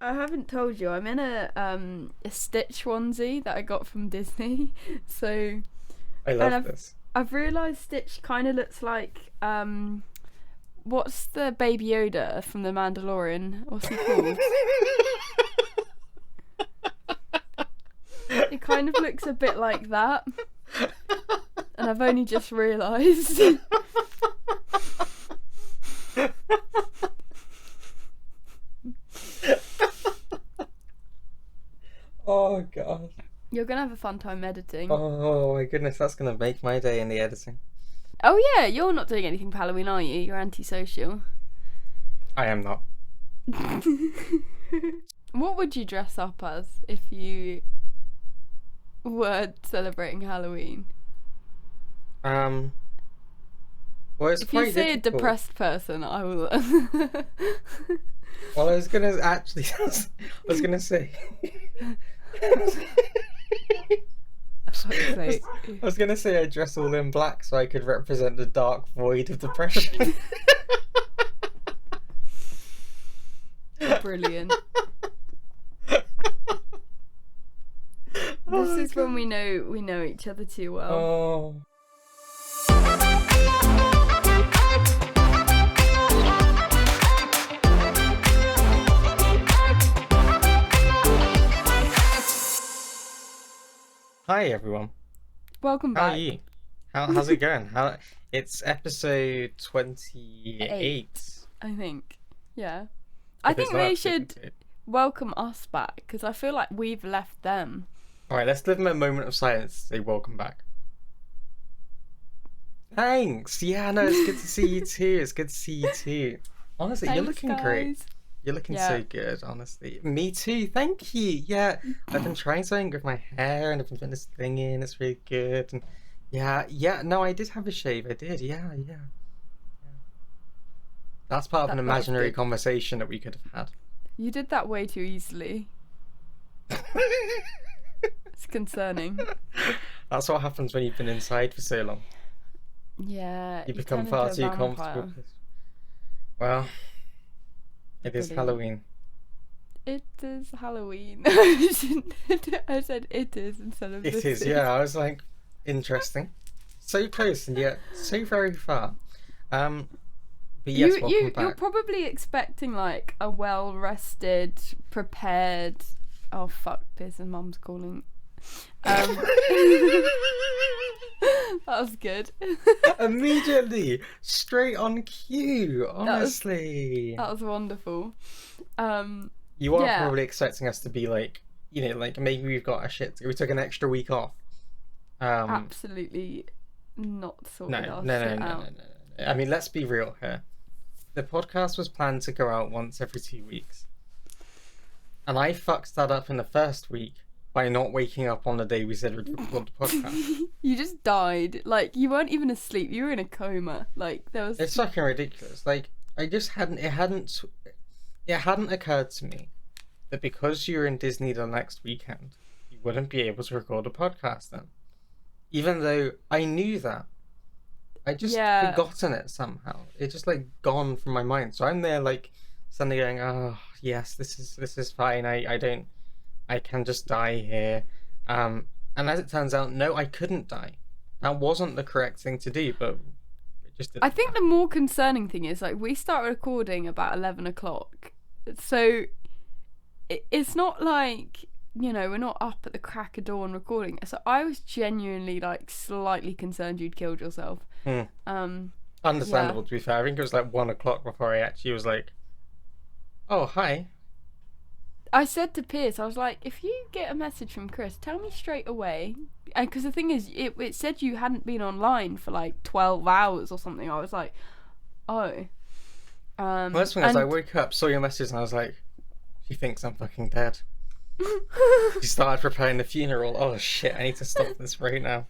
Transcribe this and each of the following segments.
I haven't told you. I'm in a Stitch onesie that I got from Disney. So I love this. I've realised Stitch kind of looks like what's the Baby Yoda from The Mandalorian? What's he called? It kind of looks a bit like that, and I've only just realised. Oh god. You're gonna have a fun time editing. Oh my goodness, that's gonna make my day in the editing. Oh yeah, you're not doing anything for Halloween, are you? You're antisocial. I am not. What would you dress up as if you were celebrating Halloween? Well, it's If quite you say difficult. a depressed person, I will. Well, I was gonna actually. I was gonna say. Fuck's sake. I was gonna say I dress all in black so I could represent the dark void of depression. Brilliant. Oh This my is when God. we know each other too well. Oh. Hi everyone. Welcome How back. are you? How's it going? It's episode 28. I think. Yeah. I If it's think not they episode should 28. welcome us back because I feel like we've left them. Alright, let's give them a moment of silence to say welcome back. Thanks! Yeah, no, it's good to see you too. It's good to see you too. Honestly, you're Thanks, looking great. guys. You're looking Yeah. so good, honestly. Me too, thank you. Yeah, I've been trying something with my hair and I've been putting this thing in. It's really good. And yeah, no, I did have a shave. I did, yeah. That's part of an That was imaginary good. conversation that we could have You did that way too easily. had. It's concerning. That's what happens when you've been inside for so long. Yeah. You turn become into far a too vampire. comfortable. Well, it is Brilliant. Halloween. It is Halloween. I said it is instead of It this is, yeah. I was like, interesting. So close and yet so very far. But yes, welcome You're back. probably expecting like a well-rested, prepared. Oh fuck! Piers and Mum's calling. That was good. Immediately, straight on cue. Honestly, That was wonderful. you are yeah. probably expecting us to be like, like maybe we've got a shit. We took an extra week off. Absolutely not No, sorted our no. shit out. I mean, let's be real here. The podcast was planned to go out once every 2 weeks, and I fucked that up in the first week by not waking up on the day we said we'd record the podcast. You just died. Like you weren't even asleep. You were in a coma. Like there was. It's fucking ridiculous. Like I just hadn't. It hadn't occurred to me that because you were in Disney the next weekend, you wouldn't be able to record a podcast then. Even though I knew that, I just forgotten it somehow. It just like gone from my mind. So I'm there like suddenly going, oh yes, this is fine. I can just die here. And as it turns out, no, I couldn't die. That wasn't the correct thing to do, but it just didn't I think happen. the more concerning thing is like we start recording about 11 o'clock, so it's not like we're not up at the crack of dawn recording. So I was genuinely like slightly concerned you'd killed yourself. Understandable, to be fair. I think it was like 1 o'clock before I actually was like, oh, hi. I said to Pierce, I was like, if you get a message from Chris, tell me straight away. And because the thing is, it said you hadn't been online for like 12 hours or something. I was like, oh. Well, that's the thing is, I woke up, saw your message, and I was like, she thinks I'm fucking dead. She started preparing the funeral. Oh shit, I need to stop this right now.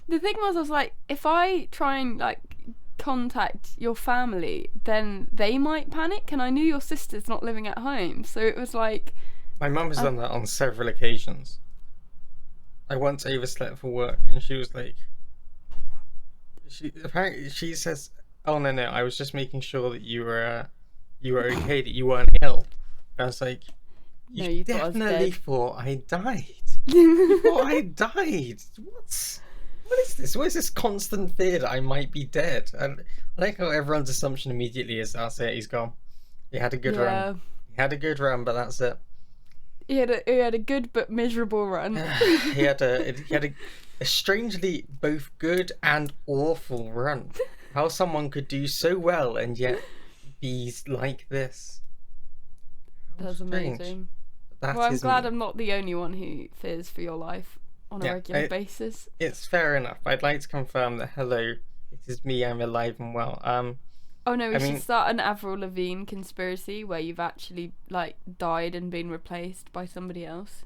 The thing was, I was like, if I try and like contact your family, then they might panic, and I knew your sister's not living at home, so it was like My mum has done that on several occasions. I once overslept for work, and she was like, she says, "Oh no, I was just making sure that you were okay, that you weren't ill." I was like, No, You you thought I was definitely dead. thought I died. You thought I died. What is this? What is this constant fear that I might be dead? I like how everyone's assumption immediately is that's it, he's gone. He had a good run. Yeah. He had a good run, but that's it. He had a good but miserable run. he had a strangely both good and awful run. How someone could do so well and yet be like this. How That's strange. amazing. That Well, I'm is glad me. I'm not the only one who fears for your life on a regular basis. It's fair enough. I'd like to confirm that hello, it is me. I'm alive and well. Oh no, we I should mean, start an Avril Lavigne conspiracy where you've actually like died and been replaced by somebody else.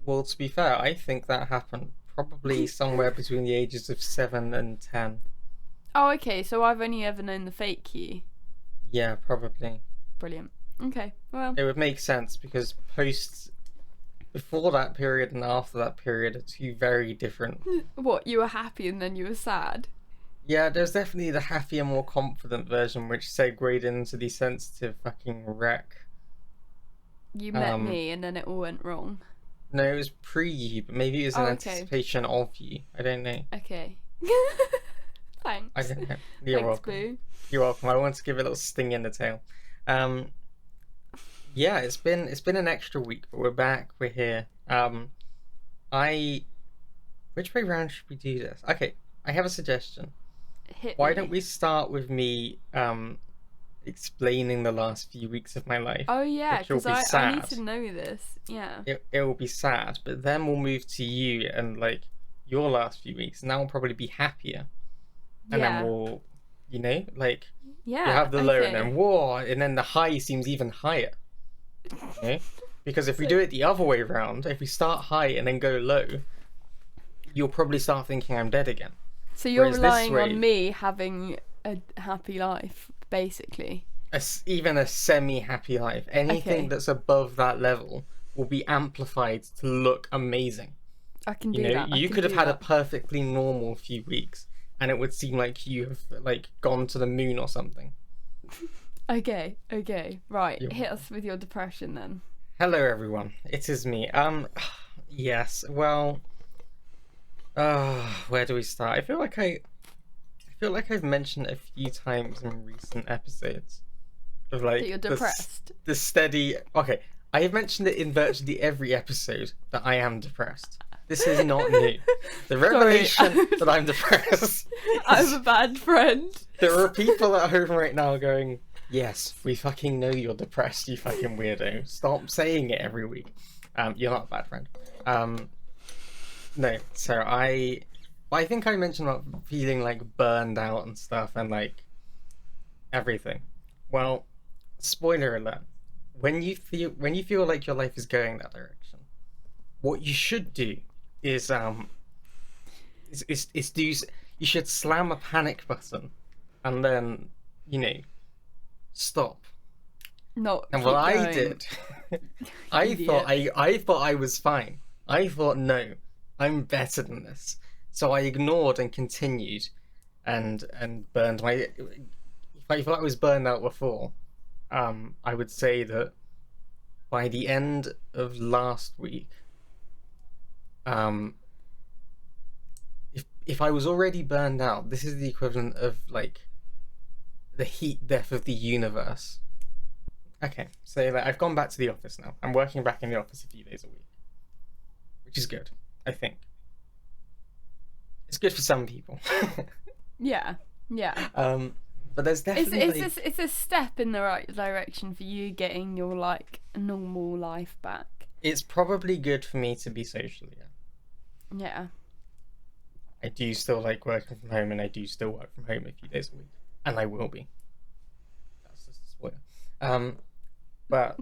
well, to be fair, I think that happened probably somewhere between the ages of 7 and 10. Oh, okay. So I've only ever known the fake you. Yeah, probably. Brilliant. Okay. Well. It would make sense because posts before that period and after that period are two very different. What? You were happy and then you were sad. Yeah, there's definitely the happier, more confident version, which segued into the sensitive fucking wreck. You met me and then it all went wrong. No, it was pre you, but maybe it was in anticipation of you. I don't know. Okay. Thanks. I don't know. You're Thanks, welcome. Boo. You're welcome. I want to give it a little sting in the tail. Yeah, it's been an extra week, but we're back. We're here. Which way round should we do this? Okay, I have a suggestion. Why don't we start with me explaining the last few weeks of my life? Oh yeah, which will because be I need sad. to know this. Yeah. It will be sad, but then we'll move to you and like your last few weeks, and that will probably be happier. And Yeah. then we'll, like Yeah. you have the low, okay. and then whoa, and then the high seems even higher. Okay? Because if we do it the other way around, if we start high and then go low, you'll probably start thinking I'm dead again. So you're Whereas this relying way- on me having a happy life, basically. Even a semi-happy life, anything Okay. that's above that level will be amplified to look amazing. I can You do know, that. I you can could have do had a that. perfectly normal few weeks, and it would seem like you have like gone to the moon or something. Okay. Right. You're Hit us with your depression then. Hello, everyone. It is me. Yes. Well, where do we start? I feel like I've mentioned a few times in recent episodes of like That you're depressed. the steady. Okay, I have mentioned it in virtually every episode that I am depressed. This is not new. The revelation that I'm depressed. I'm a bad friend. There are people at home right now going, yes, we fucking know you're depressed, you fucking weirdo. Stop saying it every week. You're not a bad friend. No, so I think I mentioned about feeling like burned out and stuff and like everything. Well, spoiler alert. When you feel like your life is going that direction, what you should do is you should slam a panic button and then, stop. Not. And keep what I going. did, Idiot. I thought I was fine. I thought, no, I'm better than this. So I ignored and continued, and burned my. If I thought I was burned out before, I would say that by the end of last week, if I was already burned out, this is the equivalent of like the heat death of the universe. Okay, so like, I've gone back to the office now. I'm working back in the office a few days a week, which is good, I think. It's good for some people. Yeah. But there's definitely It's a step in the right direction for you getting your like normal life back. it's probably good for me to be social again. Yeah. I do still like working from home, and I do still work from home a few days a week, and I will be. That's just a spoiler. But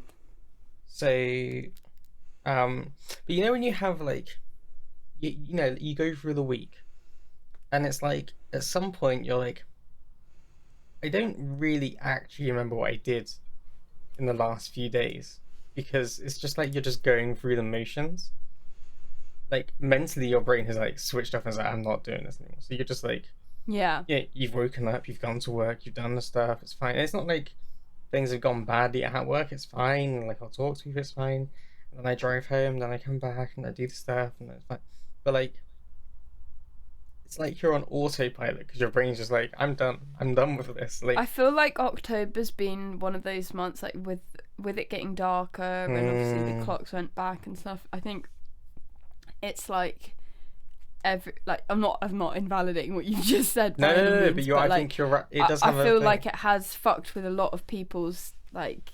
when you have like, you go through the week, and it's like at some point you're like, I don't really actually remember what I did in the last few days, because it's just like you're just going through the motions. Like mentally your brain has like switched off and is like, I'm not doing this anymore. So you're just like, Yeah. yeah, you've woken up, you've gone to work, you've done the stuff, it's fine. It's not like things have gone badly at work, it's fine. Like I'll talk to you, it's fine. And then I drive home, then I come back and I do the stuff, and it's fine. But like, it's like you're on autopilot because your brain's just like, I'm done. I'm done with this. Like, I feel like October's been one of those months, like with it getting darker and obviously the clocks went back and stuff. I think it's like I'm not invalidating what you just said. No, by any no, means, but I think you're right. It does have I feel a thing. like it has fucked with a lot of people's like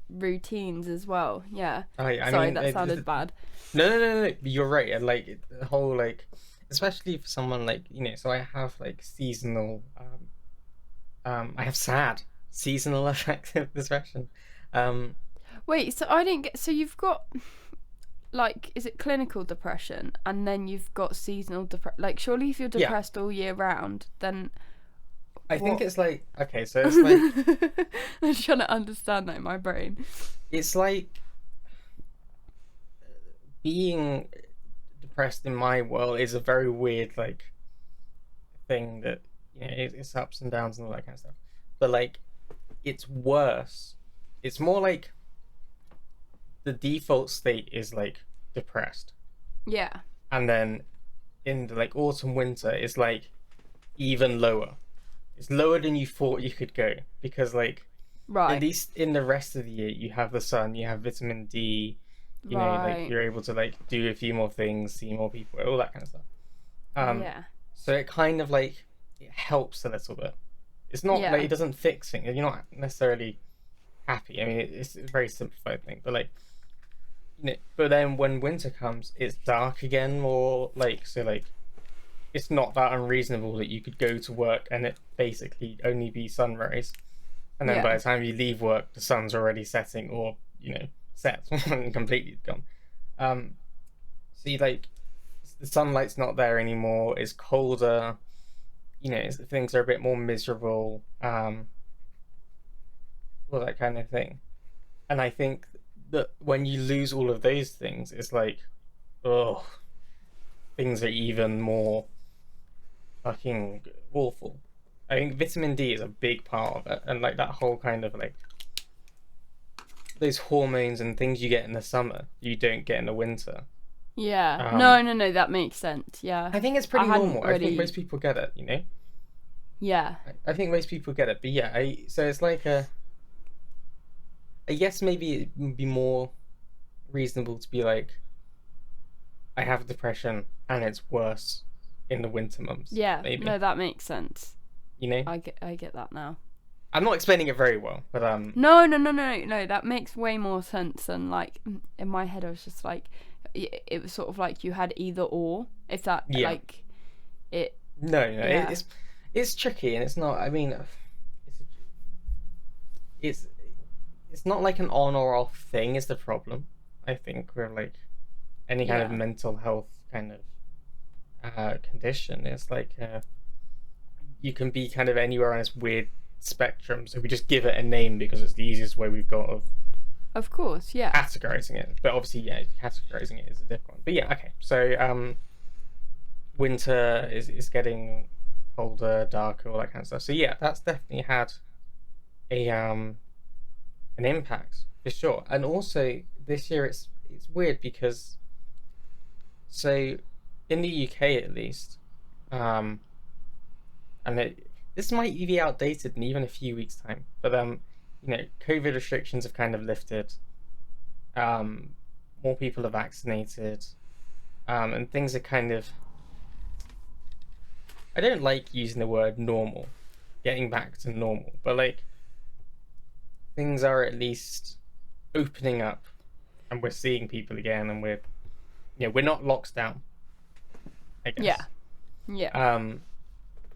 routines as well. Yeah. I Sorry, mean, that sounded bad. No. But you're right, and like the whole like, especially for someone like so I have like seasonal, I have sad seasonal affective depression. Wait, so I didn't get. So you've got like, is it clinical depression, and then you've got seasonal depression? Like, surely if you're depressed all year round, then I think it's like, okay, so it's like I'm trying to understand that in my brain. It's like being depressed in my world is a very weird like thing that it's ups and downs and all that kind of stuff. But like, it's worse. It's more like the default state is like depressed, Yeah. and then in the like autumn winter it's like even lower. It's lower than you thought you could go because like Right. at least in the rest of the year you have the sun, you have vitamin D, you know, like you're able to like do a few more things, see more people, all that kind of stuff. Yeah. So it kind of like it helps a little bit. It's not like it doesn't fix things. You're not necessarily happy. I mean, it's a very simplified thing, but like, but then when winter comes, it's dark again, or like so like it's not that unreasonable that you could go to work and it basically only be sunrise, and then by the time you leave work, the sun's already setting, or set and completely gone. So you like the sunlight's not there anymore. It's colder. Things are a bit more miserable. All that kind of thing. And I think that when you lose all of those things, it's like, oh, things are even more fucking awful. I think vitamin D is a big part of it, and like that whole kind of like those hormones and things you get in the summer, you don't get in the winter. Yeah. No, that makes sense. Yeah. I think it's pretty normal. I think most people get it, Yeah. I think most people get it, but yeah, so it's like I guess maybe it would be more reasonable to be like, I have depression and it's worse in the winter months. Yeah. Maybe. No, that makes sense. I get that now. I'm not explaining it very well, but No. That makes way more sense than like in my head. I was just like, it was sort of like you had either or. If that like it. No, yeah. It's tricky, and it's not. I mean, it's not like an on or off thing is the problem. I think with like any kind of mental health kind of condition. It's like you can be kind of anywhere on this weird spectrum, so we just give it a name because it's the easiest way we've got of course, yeah, categorizing it. But obviously, categorizing it is a different one. But yeah, okay. So winter is getting colder, darker, all that kind of stuff. So yeah, that's definitely had a an impact for sure. And also this year it's weird because so in the UK at least, and this might be outdated in even a few weeks' time, but COVID restrictions have kind of lifted. More people are vaccinated, and things are kind of. I don't like using the word normal, getting back to normal, but like things are at least opening up, and we're seeing people again, and we're not locked down, I guess. Yeah.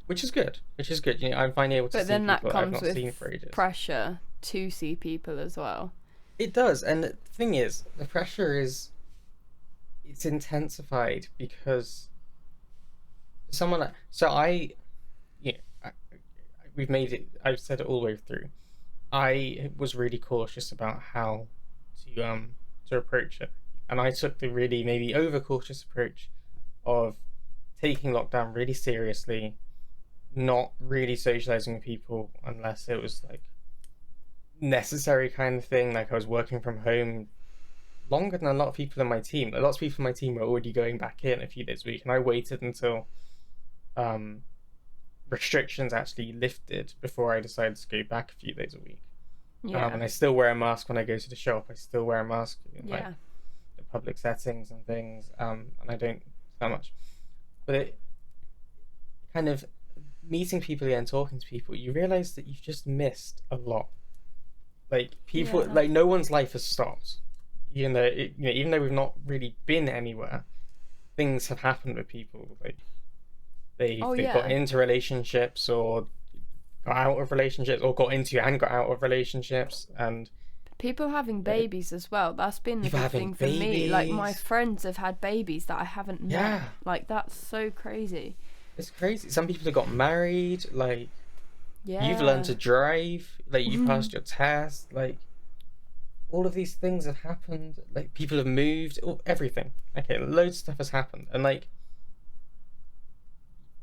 Which is good. I'm finally able to see people that I've not seen for ages. Pressure to see people as well. It does, and the thing is, the pressure it's intensified because we've made it. I've said it all the way through. I was really cautious about how to approach it, and I took the really maybe overcautious approach of taking lockdown really seriously, not really socializing with people unless it was like necessary kind of thing. Like I was working from home longer than a lot of people in my team. A lot of people in my team were already going back in a few days a week, and I waited until um, restrictions actually lifted before I decided to go back a few days a week. Yeah. And I still wear a mask when I go to the shop. I still wear a mask in like Yeah. the public settings and things. And I don't that much. But it kind of meeting people again, talking to people, you realize that you've just missed a lot. Like people, Yeah. like no one's life has stopped. Even though we've not really been anywhere, things have happened with people. Like Oh they've got yeah. into relationships or got out of relationships or got into and got out of relationships, and People having babies as well. That's been the people big having thing for me. Like my babies. friends have had babies that I haven't met. Yeah, Like that's so crazy. it's crazy. Some people have got married. Like you've learned Yeah. to drive. Like you passed your test. Like all of these things have happened. Like people have moved. Everything. Okay, loads of stuff has happened, and like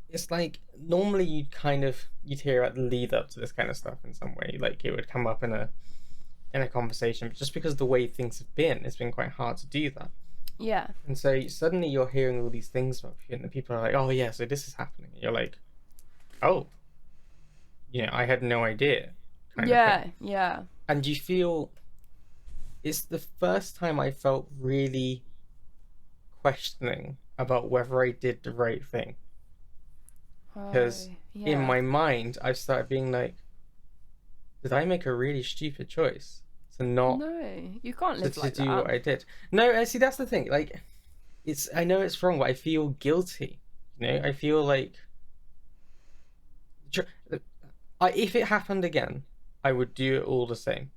it's like normally you'd hear about the lead up to this kind of stuff in some way. Like it would come up in a conversation, but just because of the way things have been, it's been quite hard to do that. Yeah. And so suddenly you're hearing all these things about you, and the people are like, "Oh yeah, so this is happening." And you're like, "Oh, I had no idea," kind of Yeah. thing. Yeah. And you feel it's the first time I felt really questioning about whether I did the right thing, Oh, because in yeah. my mind I've started being like, did I make a really stupid choice to not No, you can't to, live to like do that. what I did? No, see that's the thing. Like, I know it's wrong, but I feel guilty. I feel like if it happened again, I would do it all the same.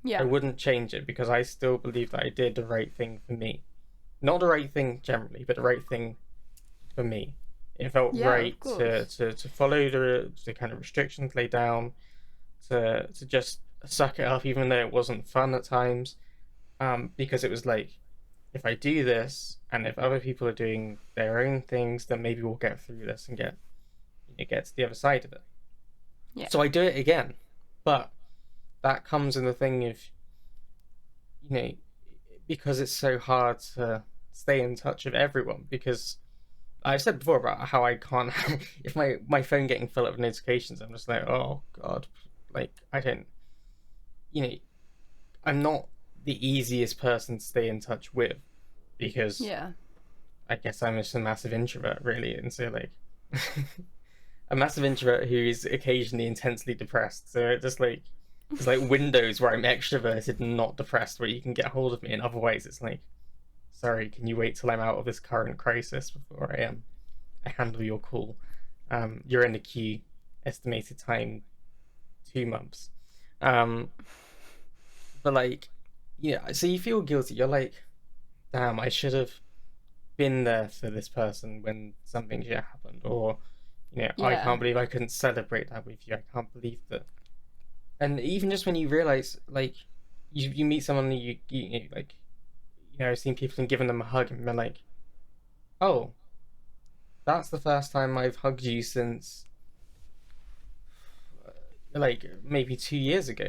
I Yeah. wouldn't change it because I still believe that I did the right thing for me. Not the right thing generally, but the right thing for me. It felt Yeah, of right to course. to, to follow the kind of restrictions laid down, to just suck it up, even though it wasn't fun at times. Because it was like, if I do this, and if other people are doing their own things, then maybe we'll get through this and get to the other side of it. Yeah. So I do it again, but that comes in the thing of you know because it's so hard to stay in touch with everyone because I've said before about how I can't if my phone getting full up with notifications, I'm just like, oh god, like I don't you know I'm not the easiest person to stay in touch with because Yeah. I guess I'm just a massive introvert really, and so like a massive introvert who is occasionally intensely depressed. So it just like it's like windows where I'm extroverted and not depressed, where you can get hold of me, and otherwise it's like, sorry, can you wait till I'm out of this current crisis before I handle your call? You're in the queue, estimated time 2 months. Um, but like, so you feel guilty. You're like, damn, I should have been there for this person when something shit happened, or I Yeah. can't believe I couldn't celebrate that with you. I can't believe that. And even just when you realize, like, you meet someone and like, I've seen people and given them a hug and been like, oh, that's the first time I've hugged you since like maybe 2 years ago.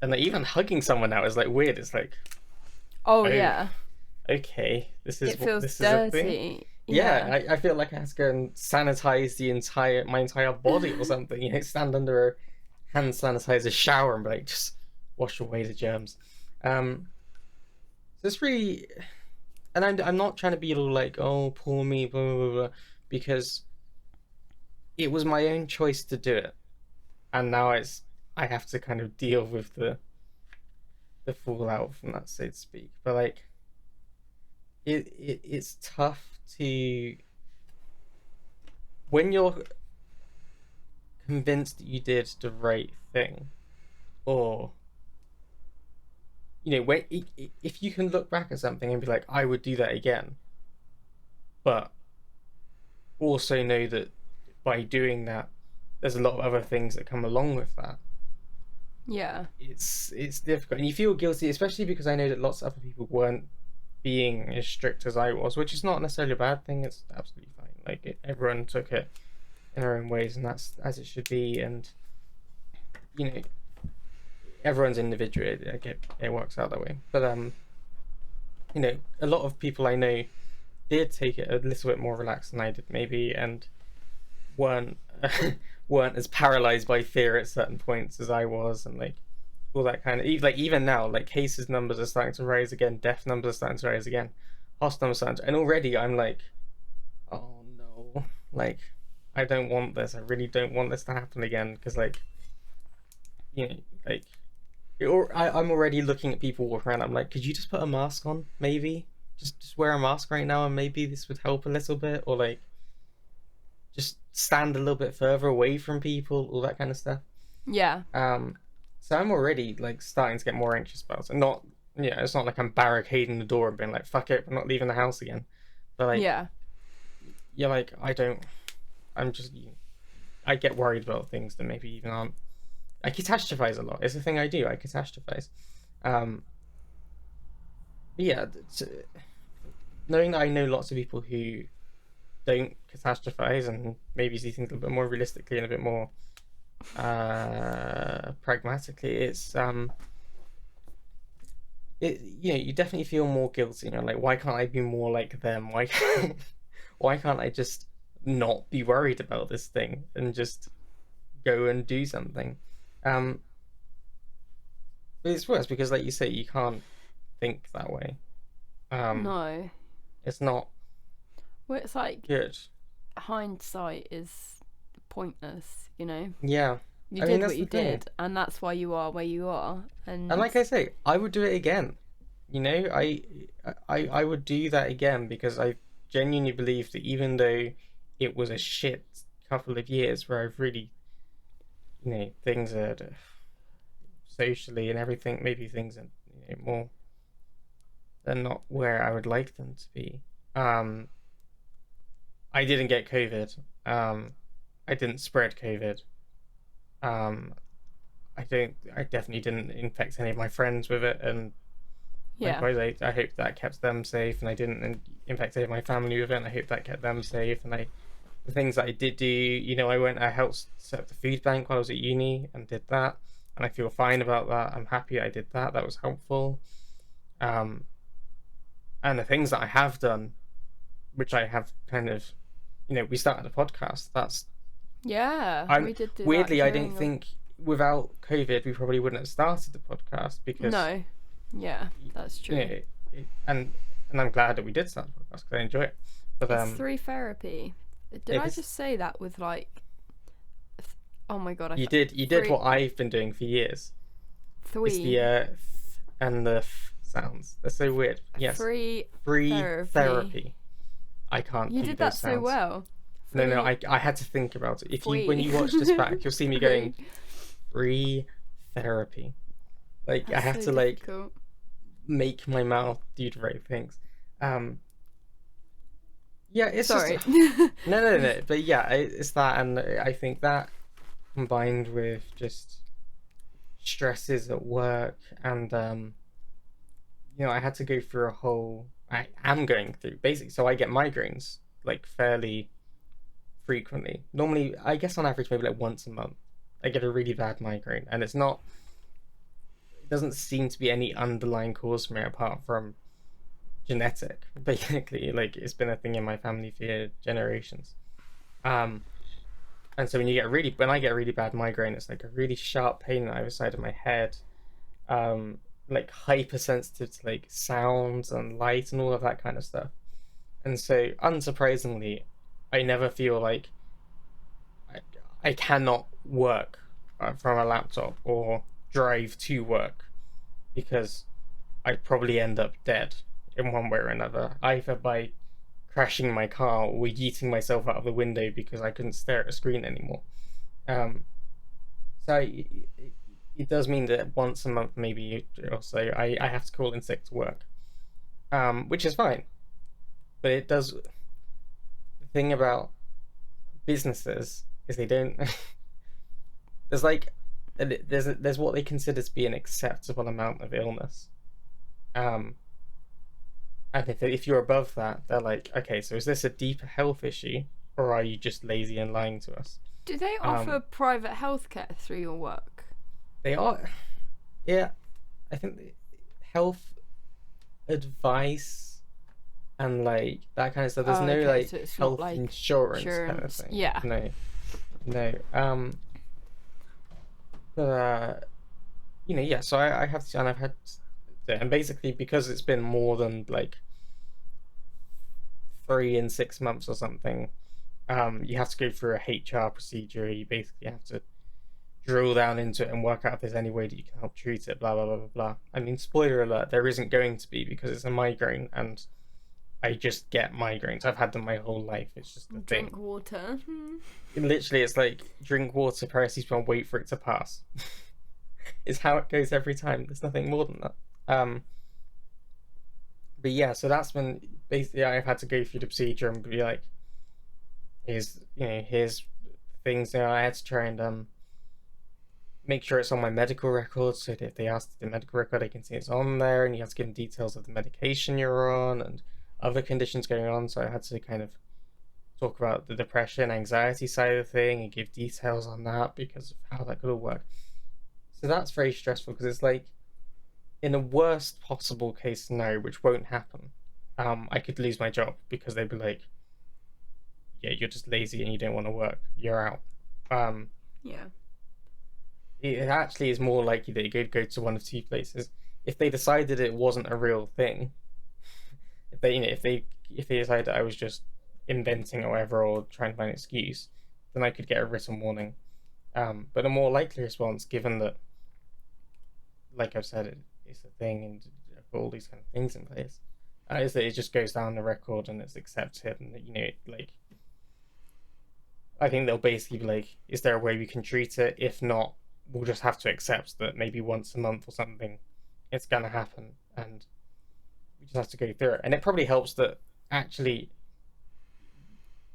And like even hugging someone now is like weird. It's like, Oh oh, yeah. okay, It feels this is a thing. dirty. Yeah. Yeah, I feel like I have to go and sanitize my entire body or something. Stand under a hand sanitizer shower and be like, just wash away the germs. So it's really, and I'm not trying to be all like, oh, poor me, blah blah blah, blah, because it was my own choice to do it, and now I have to kind of deal with the fallout from that, so to speak. But like, it's tough to when you're convinced that you did the right thing, or when if you can look back at something and be like, I would do that again, but also know that by doing that, there's a lot of other things that come along with that. Yeah. It's difficult, and you feel guilty, especially because I know that lots of other people weren't being as strict as I was, which is not necessarily a bad thing. It's absolutely fine. Like everyone took it in their own ways, and that's as it should be. And you know, everyone's individual. It works out that way. But a lot of people I know did take it a little bit more relaxed than I did, maybe, and weren't weren't as paralyzed by fear at certain points as I was, and like all that kind of even now, like cases numbers are starting to rise again, death numbers are starting to rise again, hospital numbers starting to, and already I'm like, oh no, like I don't want this. I really don't want this to happen again, because like like I'm already looking at people walking around. I'm like, could you just put a mask on, maybe? Just wear a mask right now, and maybe this would help a little bit, or like just stand a little bit further away from people, all that kind of stuff. Yeah. So I'm already like starting to get more anxious about it. Not, it's not like I'm barricading the door and being like, fuck it, we're not leaving the house again. But like, yeah, you're like, I get worried about things that maybe even aren't. I catastrophize a lot. It's a thing I do. I catastrophize. Yeah, knowing that I know lots of people who don't catastrophize and maybe see things a little bit more realistically and a bit more pragmatically, it's you definitely feel more guilty. Like, why can't I be more like them? Why can't I just not be worried about this thing and just go and do something? But it's worse because, like you say, you can't think that way. no. It's not. Well, it's like good. Hindsight is pointless, Yeah. You did what you did, and that's why you are where you are. And like I say, I would do it again. I would do that again, because I genuinely believe that even though it was a shit couple of years where I've really, things are socially and everything, maybe things are more, they're not where I would like them to be. I didn't get COVID. I didn't spread COVID. I definitely didn't infect any of my friends with it, and likewise, I hope that kept them safe, and I didn't infect any of my family with it, and I hope that kept them safe. And the things that I did do, I helped set up the food bank while I was at uni and did that, and I feel fine about that. I'm happy I did that. That was helpful. And the things that I have done, which I have kind of, we started a podcast. That's we did do weirdly, that I didn't think without COVID we probably wouldn't have started the podcast, because that's true. And I'm glad that we did start the podcast because I enjoy it. But it's 3 therapy. Did I just say that with like? Oh my god! You did what I've been doing for years. 3. It's the and the sounds. They're so weird. Yes. 3 therapy. I can't. You did that so well. No, I had to think about it. When you watch this back, you'll see me going, free therapy. Like, that's I have to difficult. Make my mouth do the right things. It's sorry. Just, no. But yeah, it's that, and I think that combined with just stresses at work, and I had to go through I am going through basically. So I get migraines like fairly frequently. Normally, I guess on average, maybe like once a month, I get a really bad migraine, and it doesn't seem to be any underlying cause for me apart from genetic. Basically, like, it's been a thing in my family for generations. And so when I get a really bad migraine, it's like a really sharp pain on either side of my head, like hypersensitive to like sounds and light and all of that kind of stuff. And so, unsurprisingly, I never feel like I cannot work from a laptop or drive to work, because I'd probably end up dead in one way or another, either by crashing my car or yeeting myself out of the window because I couldn't stare at a screen anymore. So it does mean that once a month, maybe or so, I have to call in sick to work, which is fine. But it does. The thing about businesses is they don't. There's what they consider to be an acceptable amount of illness. And if you're above that, they're like, okay, so is this a deeper health issue, or are you just lazy and lying to us? Do they offer private healthcare through your work? They are. yeah, I think health advice and like that kind of stuff. There's Oh, no okay, like so it's not health like insurance kind of insurance. thing. Yeah. No, no. But yeah. So I have to, and I've had, and basically because it's been more than like 3 and 6 months or something, you have to go through a HR procedure. You basically have to drill down into it and work out if there's any way that you can help treat it. Blah blah blah blah blah. I mean, spoiler alert: there isn't going to be because it's a migraine, and I just get migraines. I've had them my whole life. It's just the thing. Drink water. Literally, it's like drink water, paracetamol, wait for it to pass. It's how it goes every time. There's nothing more than that. But yeah, so that's when basically I've had to go through the procedure and be like, here's things. I had to try and make sure it's on my medical record, so that if they ask the medical record, I can see it's on there, and you have to give them details of the medication you're on and other conditions going on. So I had to kind of talk about the depression, anxiety side of the thing, and give details on that because of how that could all work. So that's very stressful because it's like, in the worst possible case scenario, which won't happen, I could lose my job because they'd be like, "Yeah, you're just lazy and you don't want to work. You're out." Um, Yeah. it actually is more likely that you could go to one of two places. If they decided it wasn't a real thing, if they decided I was just inventing or whatever or trying to find an excuse, then I could get a written warning. But a more likely response, given that, like I've said, it's a thing and I've got all these kind of things in place, is that it just goes down the record and it's accepted, and like I think they'll basically be like, is there a way we can treat it? If not, we'll just have to accept that maybe once a month or something, it's gonna happen, and we just have to go through it. And it probably helps that actually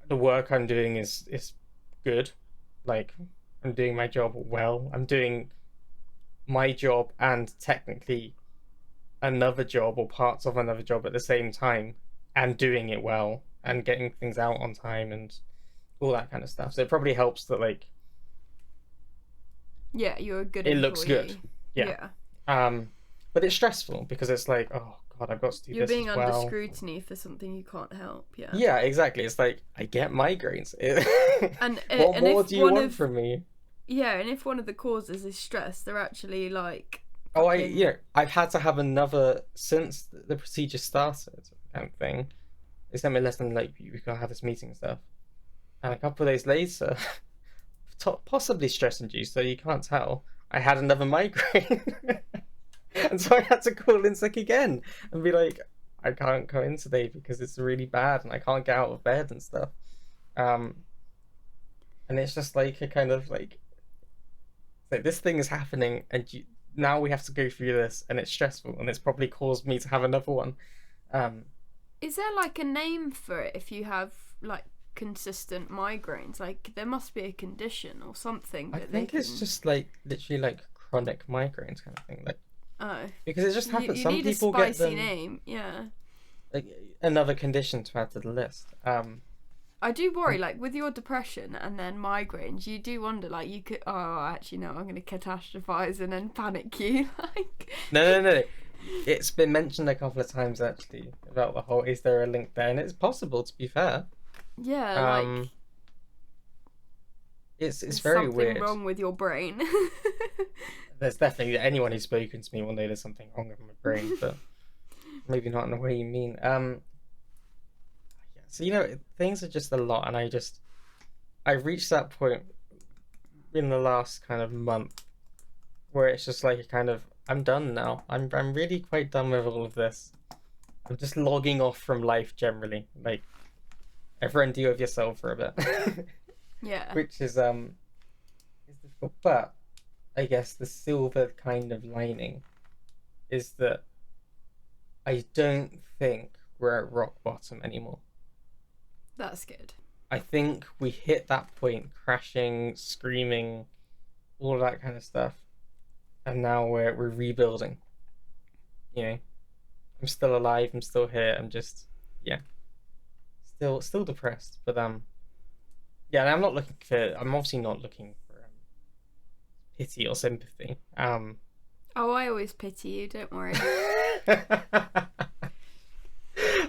the work I'm doing is good. Like, I'm doing my job well. I'm doing my job and technically another job or parts of another job at the same time, and doing it well and getting things out on time and all that kind of stuff. So it probably helps that like Yeah, you're a good it looks good. employee. Yeah. Yeah. But it's stressful because it's like, oh god, I've got to do You're this being as under well. scrutiny for something you can't help. Yeah. Yeah, exactly. It's like I get migraines. And What and more if do you one want of from me? yeah, and if one of the causes is stress, they're actually like Oh, fucking I've had to have another since the procedure started, kind of thing. They sent me a lesson like we can have this meeting and stuff, and a couple of days later, possibly stress induced, so you can't tell. I had another migraine, and so I had to call in sick again and be like, I can't come in today because it's really bad and I can't get out of bed and stuff. Um, and it's just like a kind of like this thing is happening, and now we have to go through this, and it's stressful, and it's probably caused me to have another one. Um, Is there like a name for it if you have like consistent migraines? Like there must be a condition or something I that they think can. it's just like literally like chronic migraines kind of thing, like Oh, because it just happens. you Some need a people get spicy them name. Yeah. like another condition to add to the list. I do worry, like with your depression and then migraines, you do wonder, like you could. Oh, actually, no, I'm going to catastrophize and then panic you. Like, No. It's been mentioned a couple of times actually about the whole is there a link there, and it's possible to be fair. yeah, like Um, it's there's very something weird. wrong with your brain. There's definitely anyone who's spoken to me will know there's something wrong with my brain, but maybe not in the way you mean. Yeah, so things are just a lot, and I've reached that point in the last kind of month where it's just like a kind of I'm done now. I'm really quite done with all of this. I'm just logging off from life generally. Like everyone deal with yourself for a bit. Yeah. Which is difficult. But I guess the silver kind of lining is that I don't think we're at rock bottom anymore. That's good. I think we hit that point, crashing, screaming, all that kind of stuff, and now we're rebuilding. You know, I'm still alive. I'm still here. I'm just yeah, still depressed. But yeah. And I'm obviously not looking for pity or sympathy. Oh, I always pity you. Don't worry.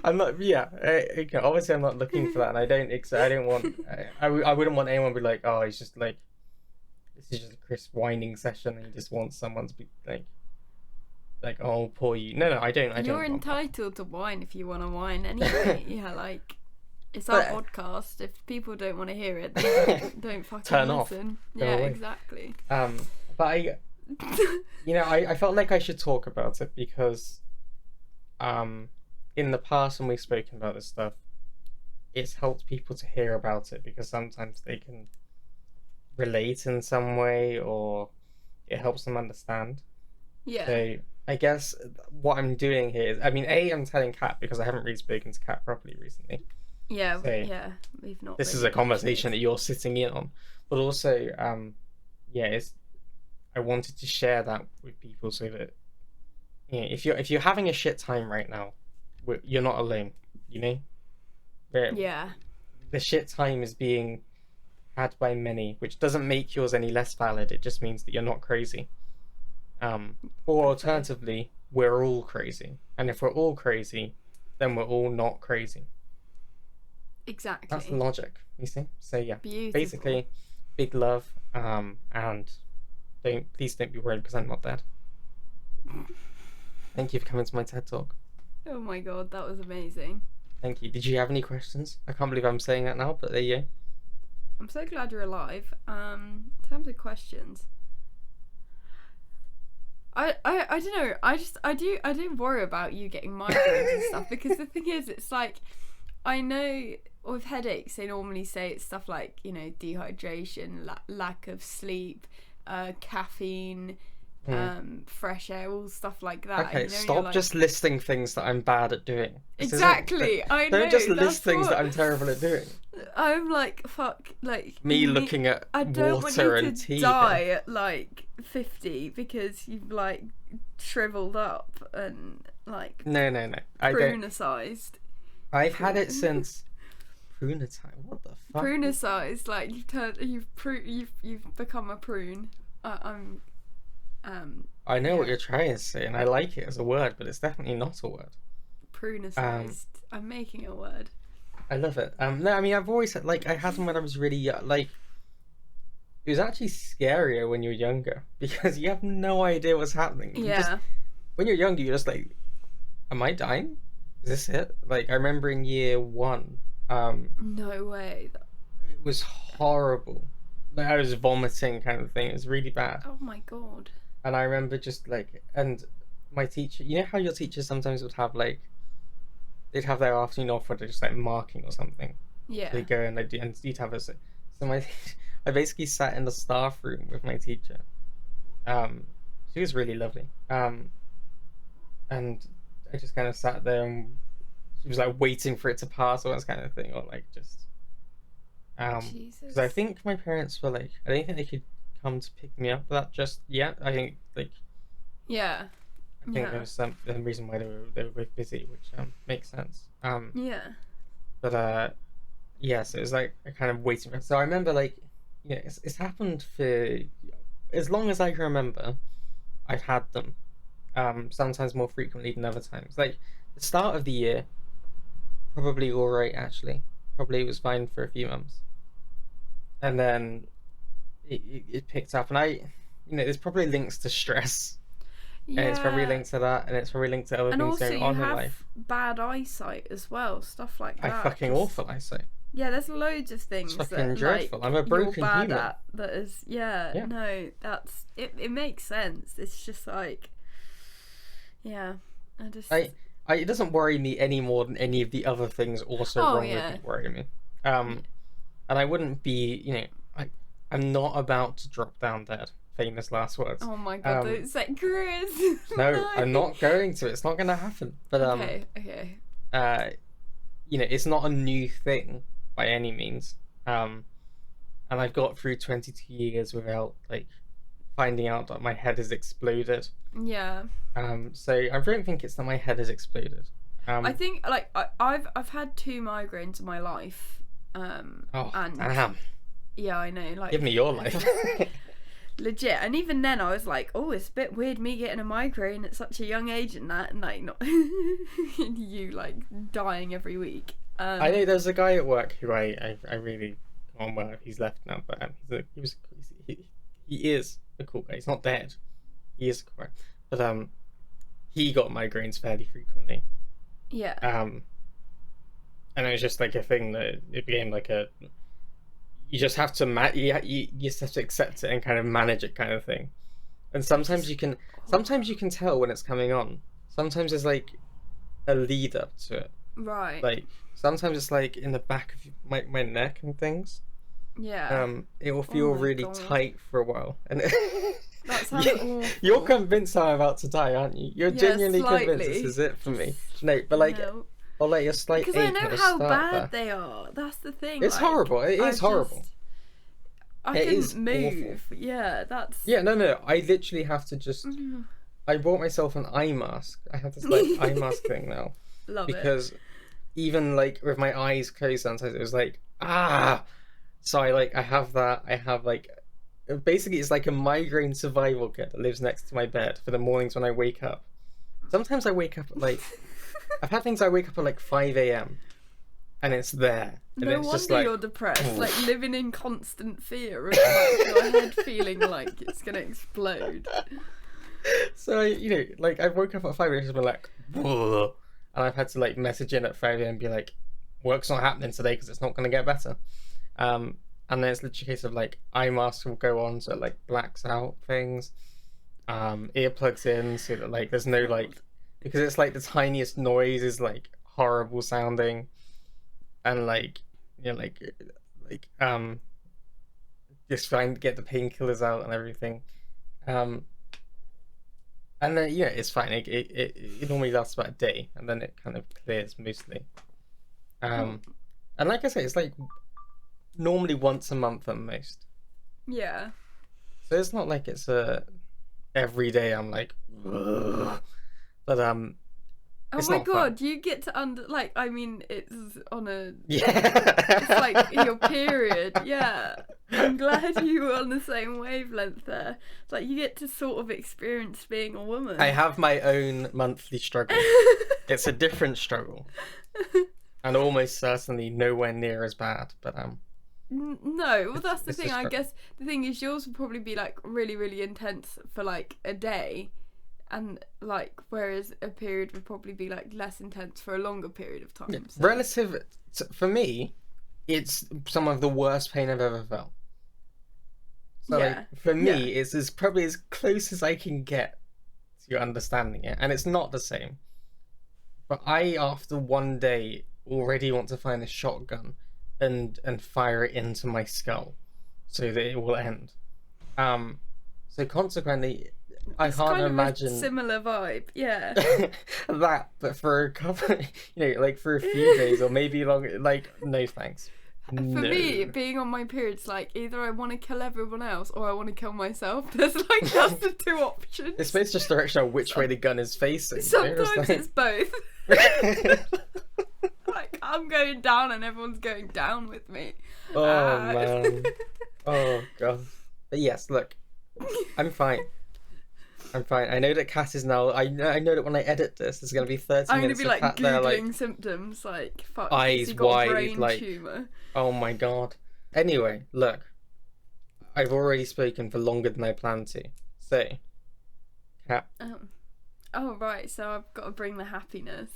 I'm not. Yeah. Okay, obviously, I'm not looking for that, and I don't. I don't want. I wouldn't want anyone to be like, oh, he's just like, this is just a Chris whining session, and he just wants someone to be like, oh, poor you. No, I don't. You're want that. entitled to whine if you want to whine anyway. Yeah, like, it's our podcast. If people don't want to hear it, then don't fucking Turn off. listen. Go Yeah, away. exactly. But I felt like I should talk about it because, in the past when we've spoken about this stuff, it's helped people to hear about it because sometimes they can relate in some way or it helps them understand. Yeah. So I guess what I'm doing here is, I'm telling Kat because I haven't really spoken to Kat properly recently. Yeah, So yeah, we've not. This really is a conversation that you're sitting in on, but also, I wanted to share that with people so that if you're having a shit time right now, you're not alone. You know, Yeah. the shit time is being had by many, which doesn't make yours any less valid. It just means that you're not crazy. Or alternatively, we're all crazy, and if we're all crazy, then we're all not crazy. Exactly. That's the logic, you see. So yeah, Beautiful. basically, big love, and please don't be worried because I'm not dead. Thank you for coming to my TED Talk. Oh my god, that was amazing. Thank you. Did you have any questions? I can't believe I'm saying that now, but there you go. I'm so glad you're alive. In terms of questions, I don't know. I do worry about you getting migraines and stuff because the thing is, it's like, I know with headaches they normally say it's stuff like, you know, dehydration, lack of sleep, caffeine, fresh air, all stuff like that. Okay, you know, stop just listing things that I'm bad at doing. Exactly, I know. Don't just list things that I'm terrible at doing. I'm like, fuck, like me looking at I don't water want you and to tea. Die at like 50 because you've like shriveled up and like no. I don't. Prunicized. I've had it since prunitized. What the fuck? Prunicized, like you've become a prune. I know what you're trying to say, and I like it as a word, but it's definitely not a word. Prunicized. I'm making a word. I love it. No, I mean, I've always had, like, I had them when I was really young. Like, it was actually scarier when you're younger because you have no idea what's happening. When you're younger, you're just like, am I dying? Is this it? Like, I remember in year 1. No way. It was horrible. Like, I was vomiting kind of thing. It was really bad. Oh my god. And I remember just like, and my teacher, you know how your teachers sometimes would have like, they'd have their afternoon off where they're just like marking or something. Yeah. They go and you'd have so I basically sat in the staff room with my teacher. She was really lovely. And I just kind of sat there and she was like waiting for it to pass or this kind of thing, or like just because I think my parents were like, I don't think they could come to pick me up that just yet. I think like yeah. I think there was some reason why they were both busy, which makes sense. Yeah. But yes, it was like I kind of waiting for. So I remember like, you know, it's happened for as long as I can remember. I've had them. Sometimes more frequently than other times. Like the start of the year, probably all right actually. Probably it was fine for a few months, and then it picked up, and there's probably links to stress. Yeah. And it's probably linked to that, and it's probably linked to other things going on in life. And also you have bad eyesight as well, stuff like that. I fucking awful eyesight. Yeah, there's loads of things it's fucking dreadful. Like, I'm a broken you're bad human. At that is, no, that's it makes sense. It's just like, yeah, it doesn't worry me any more than any of the other things also wrong with me worry me. And I wouldn't be, I'm not about to drop down dead. Famous last words. Oh my god, don't say Chris. No, I'm not going to. It's not going to happen. But okay. It's not a new thing by any means. And I've got through 22 years without like finding out that my head has exploded. Yeah. So I don't think it's that my head has exploded. I think like I've had 2 migraines in my life. Damn. Yeah, I know. Like, give me your life. legit. And even then I was like, oh, it's a bit weird me getting a migraine at such a young age and that, and like not you like dying every week. I know there's a guy at work who I really can't well, he's left now, but he is a cool guy. He's not dead. He is a cool guy. But he got migraines fairly frequently. Yeah. And it was just like a thing that it became like a, you just have to you just have to accept it and kind of manage it kind of thing. And sometimes you can tell when it's coming on. Sometimes there's like a lead up to it. Right. Like sometimes it's like in the back of my neck and things. Yeah. It will feel really tight for a while, and that sounds awful. You're convinced I'm about to die, aren't you? You're genuinely slightly. convinced this is it for me. No, but like, I'll let you slight because I know how bad there. they are. That's the thing. It's like, horrible. It is horrible. I couldn't move. Awful. Yeah, that's. Yeah, no. I literally have to just. I bought myself an eye mask. I have this like eye mask thing now. Love because even like with my eyes closed, sometimes it was like ah. So I have that. I have like, basically it's like a migraine survival kit that lives next to my bed for the mornings when I wake up. Sometimes I wake up at like, I've had things I wake up at like 5 a.m. and it's there. And no it's wonder just like, you're depressed, like living in constant fear of like, your head feeling like it's gonna explode. So like I woke up at 5 a.m. and been like, whoa. And I've had to like message in at 5 a.m. and be like, work's not happening today because it's not gonna get better. And then it's literally a case of like eye masks will go on so it like blacks out things, earplugs in so that like there's no like, because it's like the tiniest noise is like horrible sounding, and like just trying to get the painkillers out and everything, and then it's fine. It normally lasts about a day and then it kind of clears mostly, and like I say, it's like normally once a month at most. Yeah. So it's not like it's every day I'm like, ugh. But oh it's my not god, fun. you get to like I mean it's on a yeah. it's like your period. Yeah. I'm glad you were on the same wavelength there. It's like you get to sort of experience being a woman. I have my own monthly struggle. It's a different struggle. And almost certainly nowhere near as bad, but no, well that's the thing. I guess the thing is yours will probably be like really, really intense for like a day, and like whereas a period would probably be like less intense for a longer period of time. Yeah. So. Relative for me, it's some of the worst pain I've ever felt. So like for me, it's probably as close as I can get to understanding it, and it's not the same. But I, after one day, already want to find a shotgun and fire it into my skull so that it will end. So consequently, I can't imagine a similar vibe, yeah. that, but for a couple, like for a few days or maybe longer, like no thanks. For me, being on my periods, like either I want to kill everyone else or I want to kill myself. That's the two options. It's based just direction on which way the gun is facing. Sometimes it's both. Like I'm going down and everyone's going down with me. Oh man. Oh god. But yes, look, I'm fine. I know that Kat is now. I know that when I edit this, there's gonna be 30 I'm minutes gonna be of like Kat there, googling like symptoms, like fuck, eyes got wide, brain like tumor. Oh my god. Anyway, look, I've already spoken for longer than I planned to. So, Kat. Oh right, so I've got to bring the happiness.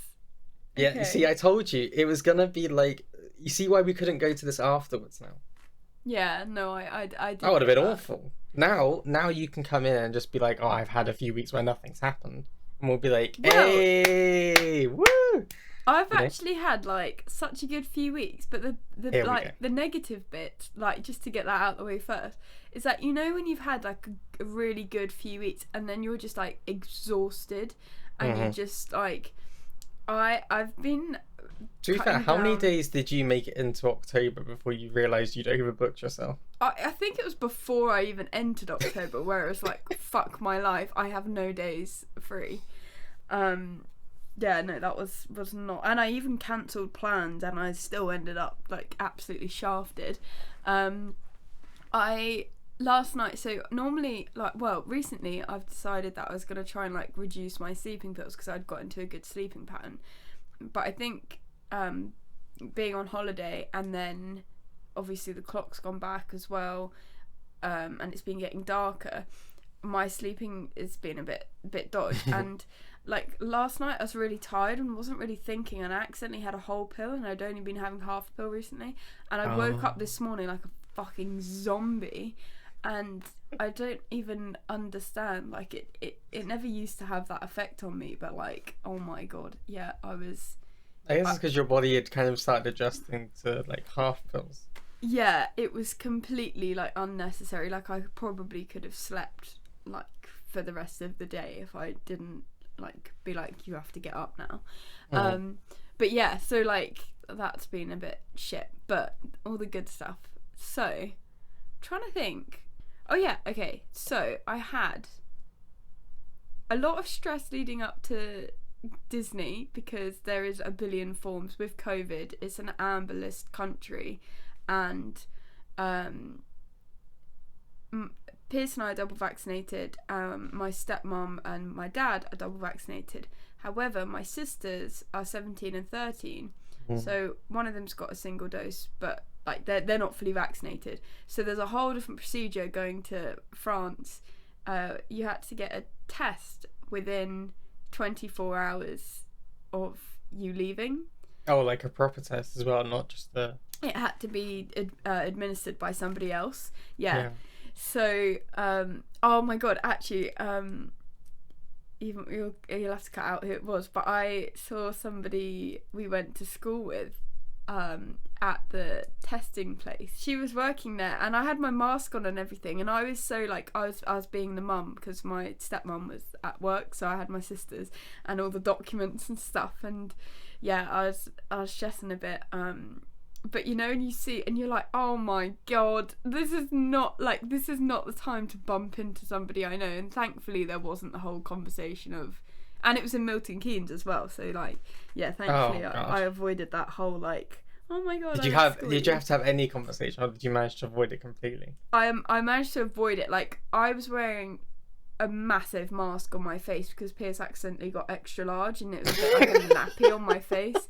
Yeah, Okay. you see, I told you it was gonna be like. You see why we couldn't go to this afterwards now? Yeah, no, I did. That would have been awful. Now you can come in and just be like, oh, I've had a few weeks where nothing's happened, and we'll be like, hey, woo! I've actually had like such a good few weeks, but the negative bit, like just to get that out of the way first, is that when you've had like a really good few weeks and then you're just like exhausted, and you just like, I've been. To be fair, how many days did you make it into October before you realised you'd overbooked yourself? I think it was before I even entered October, where it was like, fuck my life, I have no days free. Yeah, no, that was not, and I even cancelled plans, and I still ended up like absolutely shafted. I last night, so normally, like, well, recently I've decided that I was going to try and, like, reduce my sleeping pills because I'd got into a good sleeping pattern. But I think being on holiday and then obviously the clock's gone back as well, and it's been getting darker, my sleeping has been a bit dodged. And like last night I was really tired and wasn't really thinking, and I accidentally had a whole pill, and I'd only been having half a pill recently, and I woke up this morning like a fucking zombie, and I don't even understand, like it never used to have that effect on me, but like, oh my god, yeah, I guess it's because your body had kind of started adjusting to like half pills. Yeah, it was completely like unnecessary. Like I probably could have slept like for the rest of the day if I didn't like be like, you have to get up now. But yeah, so like that's been a bit shit, but all the good stuff. So trying to think. Oh yeah, okay. So I had a lot of stress leading up to Disney because there is a billion forms with COVID. It's an amber list country, and Pierce and I are double vaccinated. My stepmom and my dad are double vaccinated. However, my sisters are 17 and 13, so one of them's got a single dose, but like they're not fully vaccinated. So there's a whole different procedure going to France. You had to get a test within 24 hours of you leaving. Oh, like a proper test as well, not just the... It had to be administered by somebody else. Yeah. So, oh my god, actually, even you'll have to cut out who it was, but I saw somebody we went to school with at the testing place. She was working there, and I had my mask on and everything, and I was so like, I was being the mum because my stepmom was at work, so I had my sisters and all the documents and stuff, and yeah, I was stressing a bit. But you know, and you see, and you're like, oh my god, this is not the time to bump into somebody I know. And thankfully there wasn't the whole conversation of, and it was in Milton Keynes as well, so like, yeah, thankfully I avoided that whole like, oh my god. Did you have to have any conversation, or did you manage to avoid it completely? I managed to avoid it. Like, I was wearing a massive mask on my face because Pierce accidentally got extra large, and it was a bit like a nappy on my face.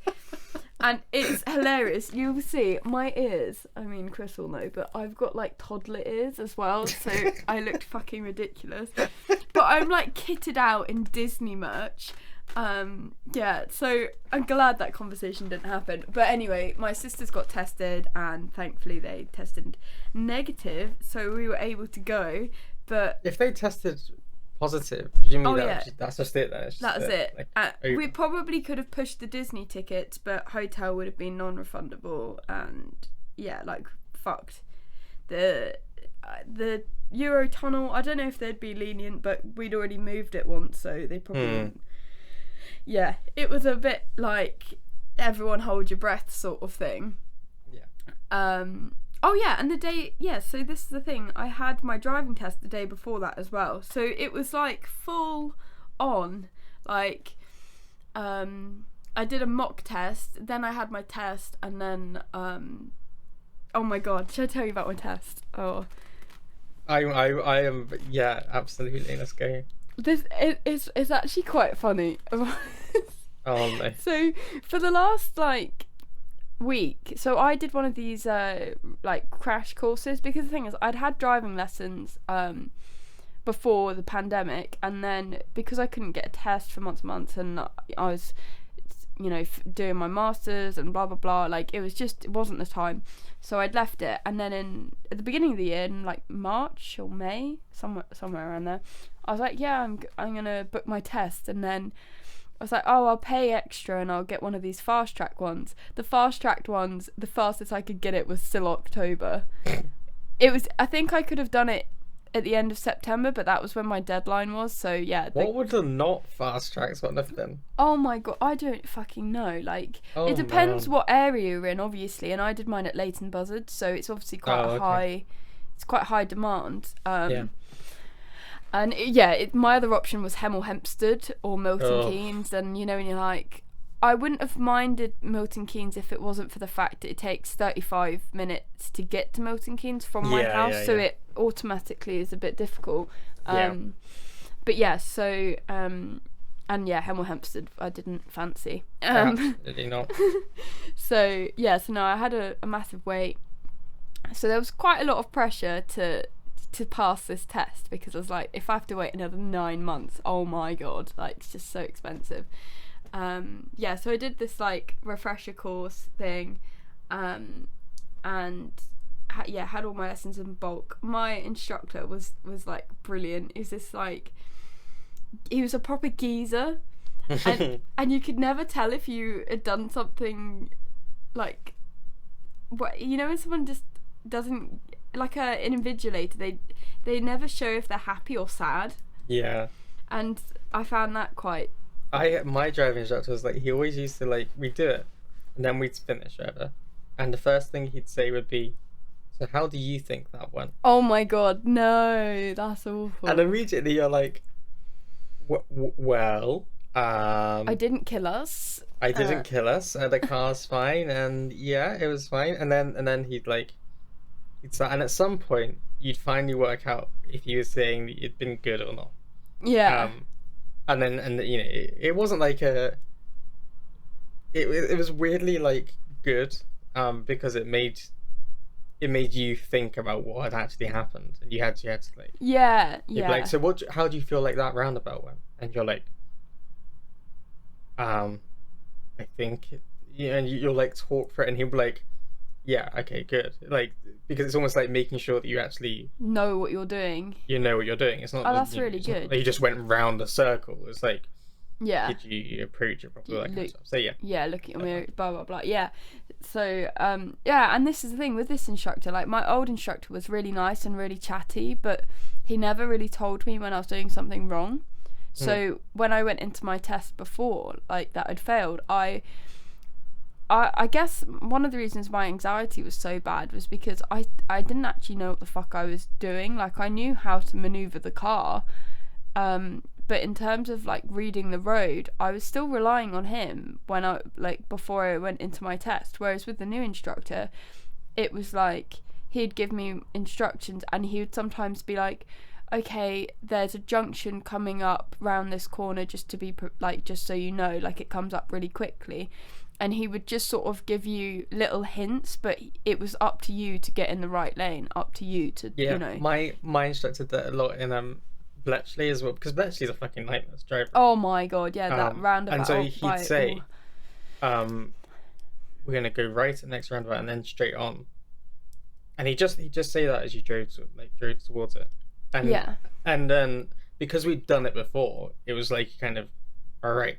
And it's hilarious. You'll see my ears. I mean, Chris will know, but I've got like toddler ears as well, so I looked fucking ridiculous. But I'm like kitted out in Disney merch. Yeah, so I'm glad that conversation didn't happen. But anyway, my sisters got tested, and thankfully they tested negative, so we were able to go. But if they tested positive, you mean that's just it then? That's it. Like, we probably could have pushed the Disney tickets, but hotel would have been non-refundable, and yeah, like fucked. The Eurotunnel, I don't know if they'd be lenient, but we'd already moved it once, so they probably wouldn't. Yeah, it was a bit like everyone hold your breath sort of thing. Yeah. Oh yeah, and so this is the thing, I had my driving test the day before that as well, so it was like full on, like I did a mock test, then I had my test, and then oh my god, should I tell you about my test? Oh, I am, yeah, absolutely, let's go. It's actually quite funny. Oh no. So for the last like week, so I did one of these like crash courses, because the thing is, I'd had driving lessons before the pandemic, and then because I couldn't get a test for months and months, and I was, you know, doing my masters and blah blah blah, like it wasn't the time, so I'd left it. And then at the beginning of the year, in like March or May, somewhere around there, I was like, yeah, I'm gonna book my test. And then I was like, oh, I'll pay extra and I'll get one of these fast track ones. The fast tracked ones, the fastest I could get it was still October. I think I could have done it at the end of September, but that was when my deadline was, so yeah. What would the not fast tracks one have been? Oh my god, I don't fucking know. Like, it depends what area you're in, obviously, and I did mine at Leighton Buzzard, so it's obviously quite high. It's quite high demand. Yeah. And my other option was Hemel Hempstead or Milton Keynes, and you know, and you're like, I wouldn't have minded Milton Keynes if it wasn't for the fact that it takes 35 minutes to get to Milton Keynes from my house, so it automatically is a bit difficult. But yeah, so and yeah, Hemel Hempstead I didn't fancy. Absolutely not. So yeah, so no, I had a massive wait. So there was quite a lot of pressure to pass this test, because I was like, if I have to wait another 9 months, oh my god, like it's just so expensive. Yeah, so I did this like refresher course thing, and had all my lessons in bulk. My instructor was like brilliant. He was this like, he was a proper geezer, and you could never tell if you had done something like, what, you know, when someone just doesn't, like an invigilator, they never show if they're happy or sad. Yeah. And I found that quite. My driving instructor was like, he always used to like, we'd do it and then we'd finish whatever, and the first thing he'd say would be, so how do you think that went? Oh my god, no, that's awful. And immediately you're like, well, I didn't kill us. I didn't kill us, and the car's fine, and yeah, it was fine. And then he'd start, and at some point you'd finally work out if he was saying that it'd been good or not. Yeah. And you know, it wasn't like it was weirdly like good, because it made you think about what had actually happened, and you had to like, yeah. So how do you feel like that roundabout went? And you're like, I think, and you'll like talk for it, and he'll be like, yeah, okay, good, like, because it's almost like making sure that you actually know what you're doing. You know what you're doing. It's not. Oh, that's really good. Like you just went round a circle. It's like, yeah. Did you approach it properly? That kind of stuff. So yeah. Yeah, look at your mirror, blah blah blah. Yeah. So yeah, and this is the thing with this instructor. Like, my old instructor was really nice and really chatty, but he never really told me when I was doing something wrong. So when I went into my test before, like, that I'd failed, I guess one of the reasons my anxiety was so bad was because I didn't actually know what the fuck I was doing. Like, I knew how to maneuver the car, but in terms of like reading the road, I was still relying on him when I, like, before I went into my test. Whereas with the new instructor, it was like he'd give me instructions, and he would sometimes be like, okay, there's a junction coming up round this corner, just to be like, just so you know, like, it comes up really quickly. And he would just sort of give you little hints, but it was up to you to get in the right lane, up to you to, you know. My instructor did that a lot in Bletchley as well, because Bletchley's a fucking nightmare to drive. Oh my god, yeah, that roundabout. And so he'd say, we're gonna go right at the next roundabout and then straight on. And he'd just say that as you drove towards it. And yeah. And then because we'd done it before, it was like kind of, all right,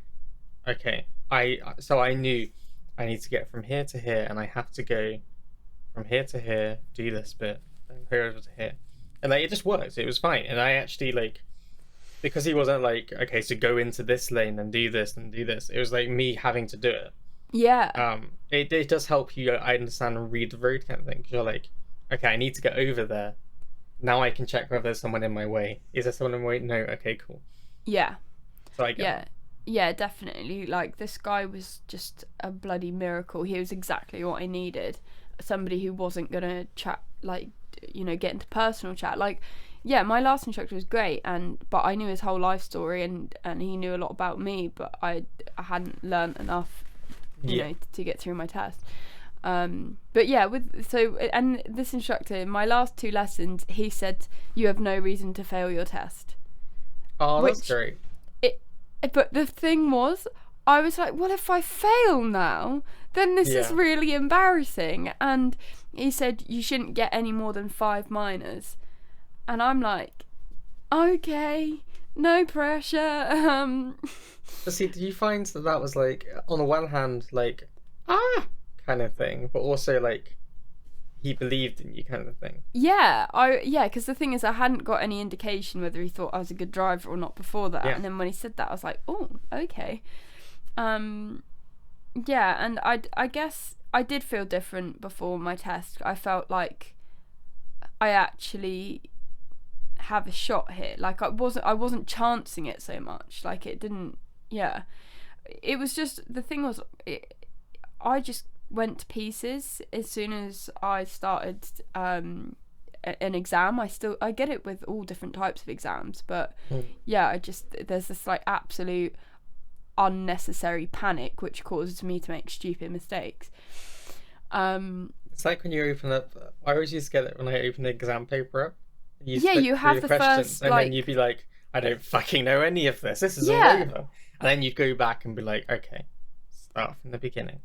okay. So I knew I need to get from here to here, and I have to go from here to here, do this bit, then go over to here, and like, it just worked. It was fine. And I actually, like, because he wasn't like, okay, so go into this lane and do this and do this. It was like me having to do it. Yeah. It does help you, I understand, and read the road kind of thing. 'Cause you're like, okay, I need to get over there. Now I can check whether there's someone in my way. Is there someone in my way? No. Okay, cool. Yeah. So I get that. Yeah, definitely. Like, this guy was just a bloody miracle. He was exactly what I needed. Somebody who wasn't gonna chat, like, you know, get into personal chat. Like, yeah, my last instructor was great, but I knew his whole life story, and he knew a lot about me, but I hadn't learned enough, you know, to get through my test. But yeah, and this instructor, in my last 2 lessons, he said, you have no reason to fail your test. Oh, that's great. But the thing was, I was like, well, if I fail now, then this is really embarrassing. And he said, you shouldn't get any more than 5 minors. And I'm like, okay, no pressure. But see, did you find that was like, on the one hand, like, kind of thing, but also like, he believed in you kind of thing? Yeah, because the thing is, I hadn't got any indication whether he thought I was a good driver or not before that. And then when he said that, I was like, oh, okay. Yeah, and I guess I did feel different before my test. I felt like I actually have a shot here. Like, I wasn't chancing it so much. Like, it didn't, yeah. it was just, the thing was, I just went to pieces as soon as I started an exam. I get it with all different types of exams, but yeah, there's this like absolute unnecessary panic which causes me to make stupid mistakes. It's like when you open up, I always used to get it when I open the exam paper up. You you have the questions, first, and like, then you'd be like, I don't fucking know any of this. This is all Yeah. over. And then you'd go back and be like, okay, start from the beginning.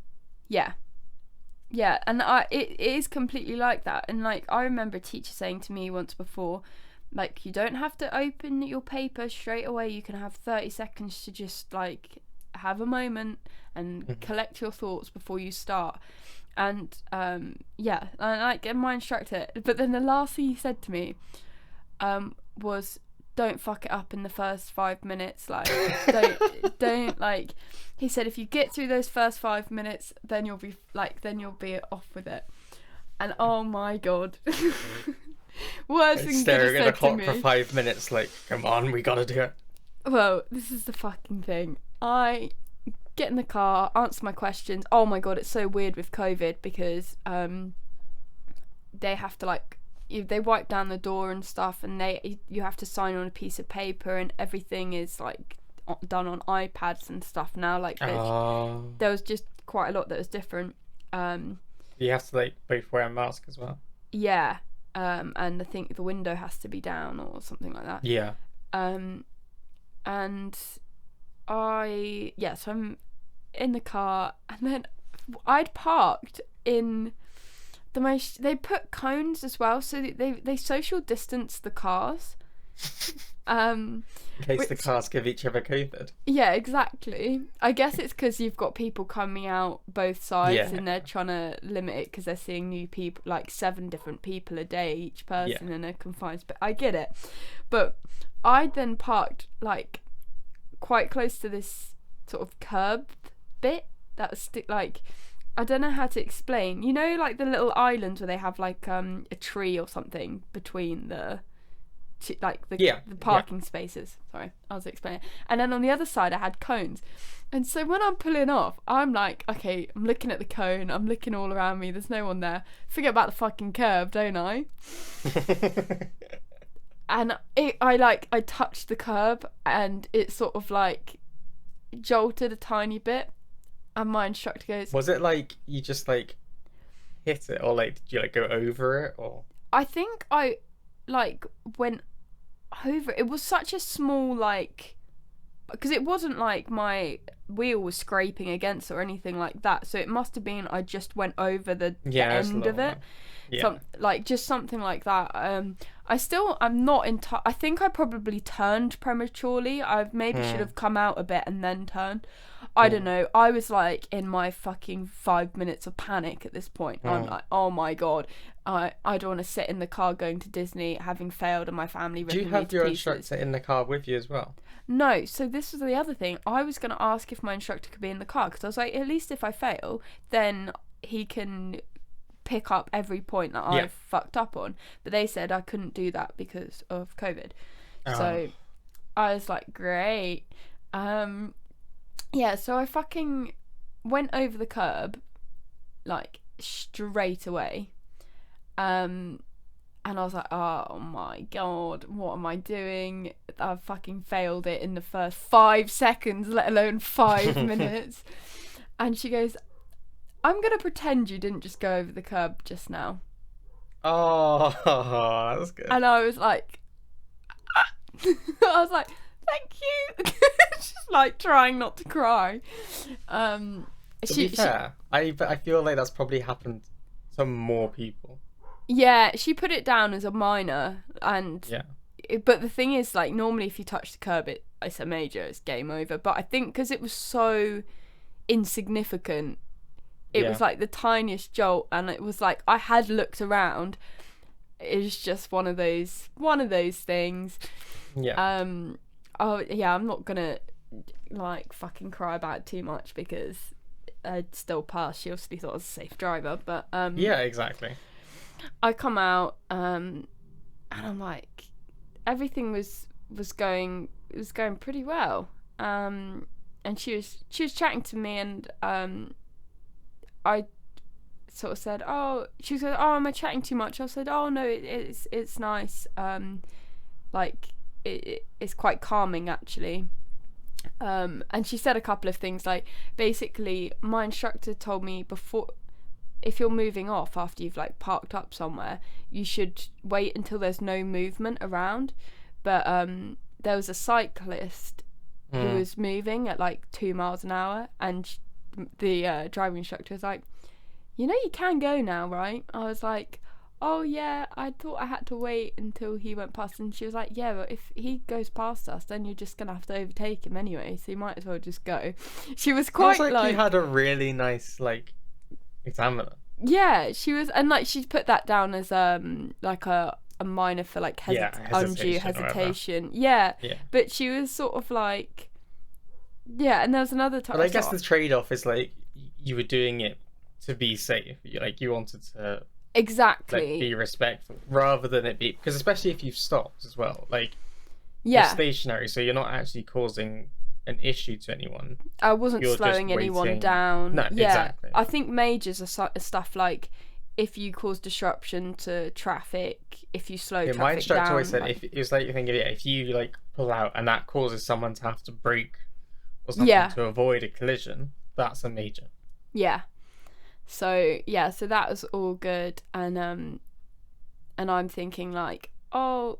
yeah, and it is completely like that. And like, I remember a teacher saying to me once before, like, you don't have to open your paper straight away. You can have 30 seconds to just like have a moment and collect your thoughts before you start. And yeah, and like, and my instructor, but then the last thing he said to me was, don't fuck it up in the first 5 minutes. Like, don't like, he said, if you get through those first 5 minutes, then you'll be off with it. And oh my god, worst thing that he Staring at said a to clock me. for 5 minutes, like, come on, we gotta do it. Well, this is the fucking thing. I get in the car, answer my questions. Oh my god, it's so weird with COVID because they have to like, they wipe down the door and stuff, and you have to sign on a piece of paper, and everything is like done on iPads and stuff now. Like, there was just quite a lot that was different. You have to like both wear a mask as well. Yeah, and I think the window has to be down or something like that. Yeah. And so I'm in the car, and then I'd parked in the most, they put cones as well, so they social distance the cars. In case the cars give each other COVID. Yeah, exactly. I guess it's because you've got people coming out both sides, and they're trying to limit it because they're seeing new people, like 7 different people a day, each person in a confined space. I get it. But I then parked like quite close to this sort of curb bit that was like, I don't know how to explain. You know, like the little islands where they have like a tree or something between the parking spaces. Sorry, I was explaining. And then on the other side, I had cones. And so when I'm pulling off, I'm like, okay, I'm looking at the cone. I'm looking all around me. There's no one there. Forget about the fucking curb, don't I? And I touched the curb, and it sort of like jolted a tiny bit. And my instructor goes, was it like you just like hit it, or like did you like go over it, or? I think I like went over it. It was such a small, like, because it wasn't like my wheel was scraping against or anything like that, so it must have been I just went over the end of it. Like just something like that. I'm not in I think I probably turned prematurely. I maybe should have come out a bit and then turned. I don't know. I was like in my fucking 5 minutes of panic at this point. I'm like, oh my god, I don't want to sit in the car going to Disney having failed, and my family ripping me to pieces. Do you have your instructor in the car with you as well? No, so this was the other thing. I was going to ask if my instructor could be in the car, because I was like, at least if I fail, then he can pick up every point that I've fucked up on. But they said I couldn't do that because of COVID. So I was like, great. Yeah, so I fucking went over the curb, like, straight away. And I was like, oh my god, what am I doing? I've fucking failed it in the first 5 seconds, let alone 5 minutes. And she goes, I'm going to pretend you didn't just go over the curb just now. Oh, that's good. And I was like, thank you. Just like trying not to cry. To be fair, I feel like that's probably happened to more people. Yeah, she put it down as a minor, and but the thing is, like, normally if you touch the curb, it's a major, it's game over. But I think because it was so insignificant, it was like the tiniest jolt, and it was like I had looked around. It's just one of those things. Yeah. Oh yeah, I'm not gonna like fucking cry about it too much because I'd still pass. She obviously thought I was a safe driver, but yeah, exactly. I come out and I'm like, everything was going pretty well. And and she was chatting to me, and I sort of said, oh, she said, oh, am I chatting too much? I said, oh no, it's nice. Like it's quite calming actually. And she said a couple of things, like basically my instructor told me before, if you're moving off after you've like parked up somewhere, you should wait until there's no movement around. But there was a cyclist who was moving at like 2 miles an hour, and the driving instructor was like, you know, you can go now, right? I was like, oh yeah, I thought I had to wait until he went past. And she was like, yeah, but if he goes past us, then you're just gonna have to overtake him anyway, so you might as well just go. She was quite like you had a really nice like examiner. Yeah, she was, and like she put that down as like a minor for like undue hesitation. Yeah, but she was sort of like, yeah, and there was another time. But I guess the trade-off is like you were doing it to be safe. Like you wanted to exactly like, be respectful rather than it be, because especially if you've stopped as well, like yeah, you're stationary, so you're not actually causing an issue to anyone. I wasn't slowing anyone down. No, yeah, exactly. I think majors are stuff like if you cause disruption to traffic, if you slow traffic my instructor down, always said like, if it was like you think of it, if you like pull out and that causes someone to have to brake or something to avoid a collision, that's a major. Yeah. So yeah, so that was all good, and I'm thinking like, oh,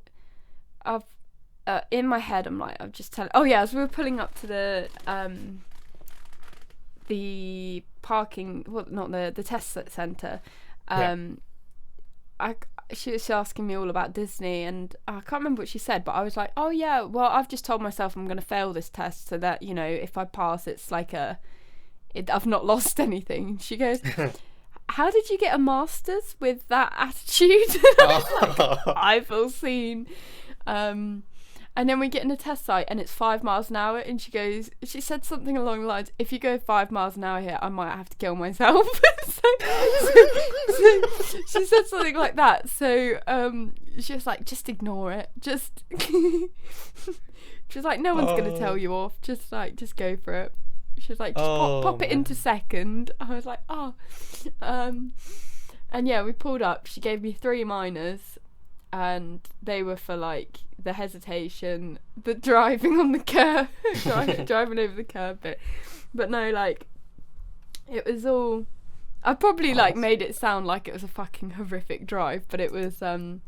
I've in my head I'm like, I'm just telling. Oh yeah, as we were pulling up to the parking, well, not the test centre, she was asking me all about Disney, and I can't remember what she said, but I was like, oh yeah, well I've just told myself I'm going to fail this test so that, you know, if I pass it's like I've not lost anything. She goes, how did you get a master's with that attitude? I feel seen. And then we get in a test site and it's 5 miles an hour, and she said something along the lines, if you go 5 miles an hour here, I might have to kill myself. so she said something like that. So she was like, just ignore it. She was like, no one's going to tell you off. Just go for it. She was like, just pop it into second. I was like, oh. And yeah, we pulled up. She gave me 3 minors, and they were for like the hesitation, the driving on the curb, driving over the curb bit. But no, like it was all. I probably like made it sound like it was a fucking horrific drive, but it was it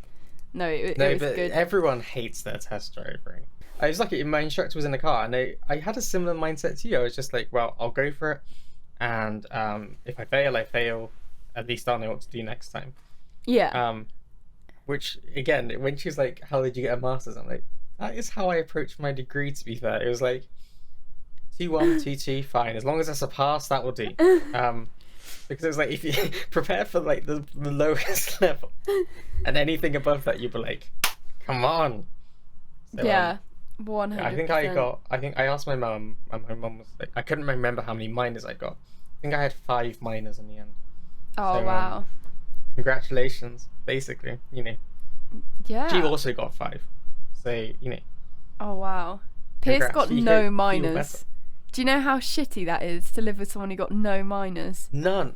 was good. Everyone hates their test driving. I was lucky, my instructor was in the car, and I had a similar mindset to you. I was just like, well, I'll go for it, and if I fail, I fail. At least I'll know what to do next time. Yeah. Which, again, when she was like, how did you get a master's? I'm like, that is how I approached my degree, to be fair. It was like, 2-1, 2-2, fine. As long as that's a pass, that will do. Because it was like, if you prepare for like the lowest level, and anything above that, you'd be like, come on. So, yeah. 100%. I think I asked my mum, and my mum was like, I couldn't remember how many minors I got. I think I had 5 minors in the end. Oh, so, wow. Congratulations, basically, you know. Yeah. She also got 5. So, you know. Oh, wow. Pierce got no minors. Do you know how shitty that is to live with someone who got no minors? None.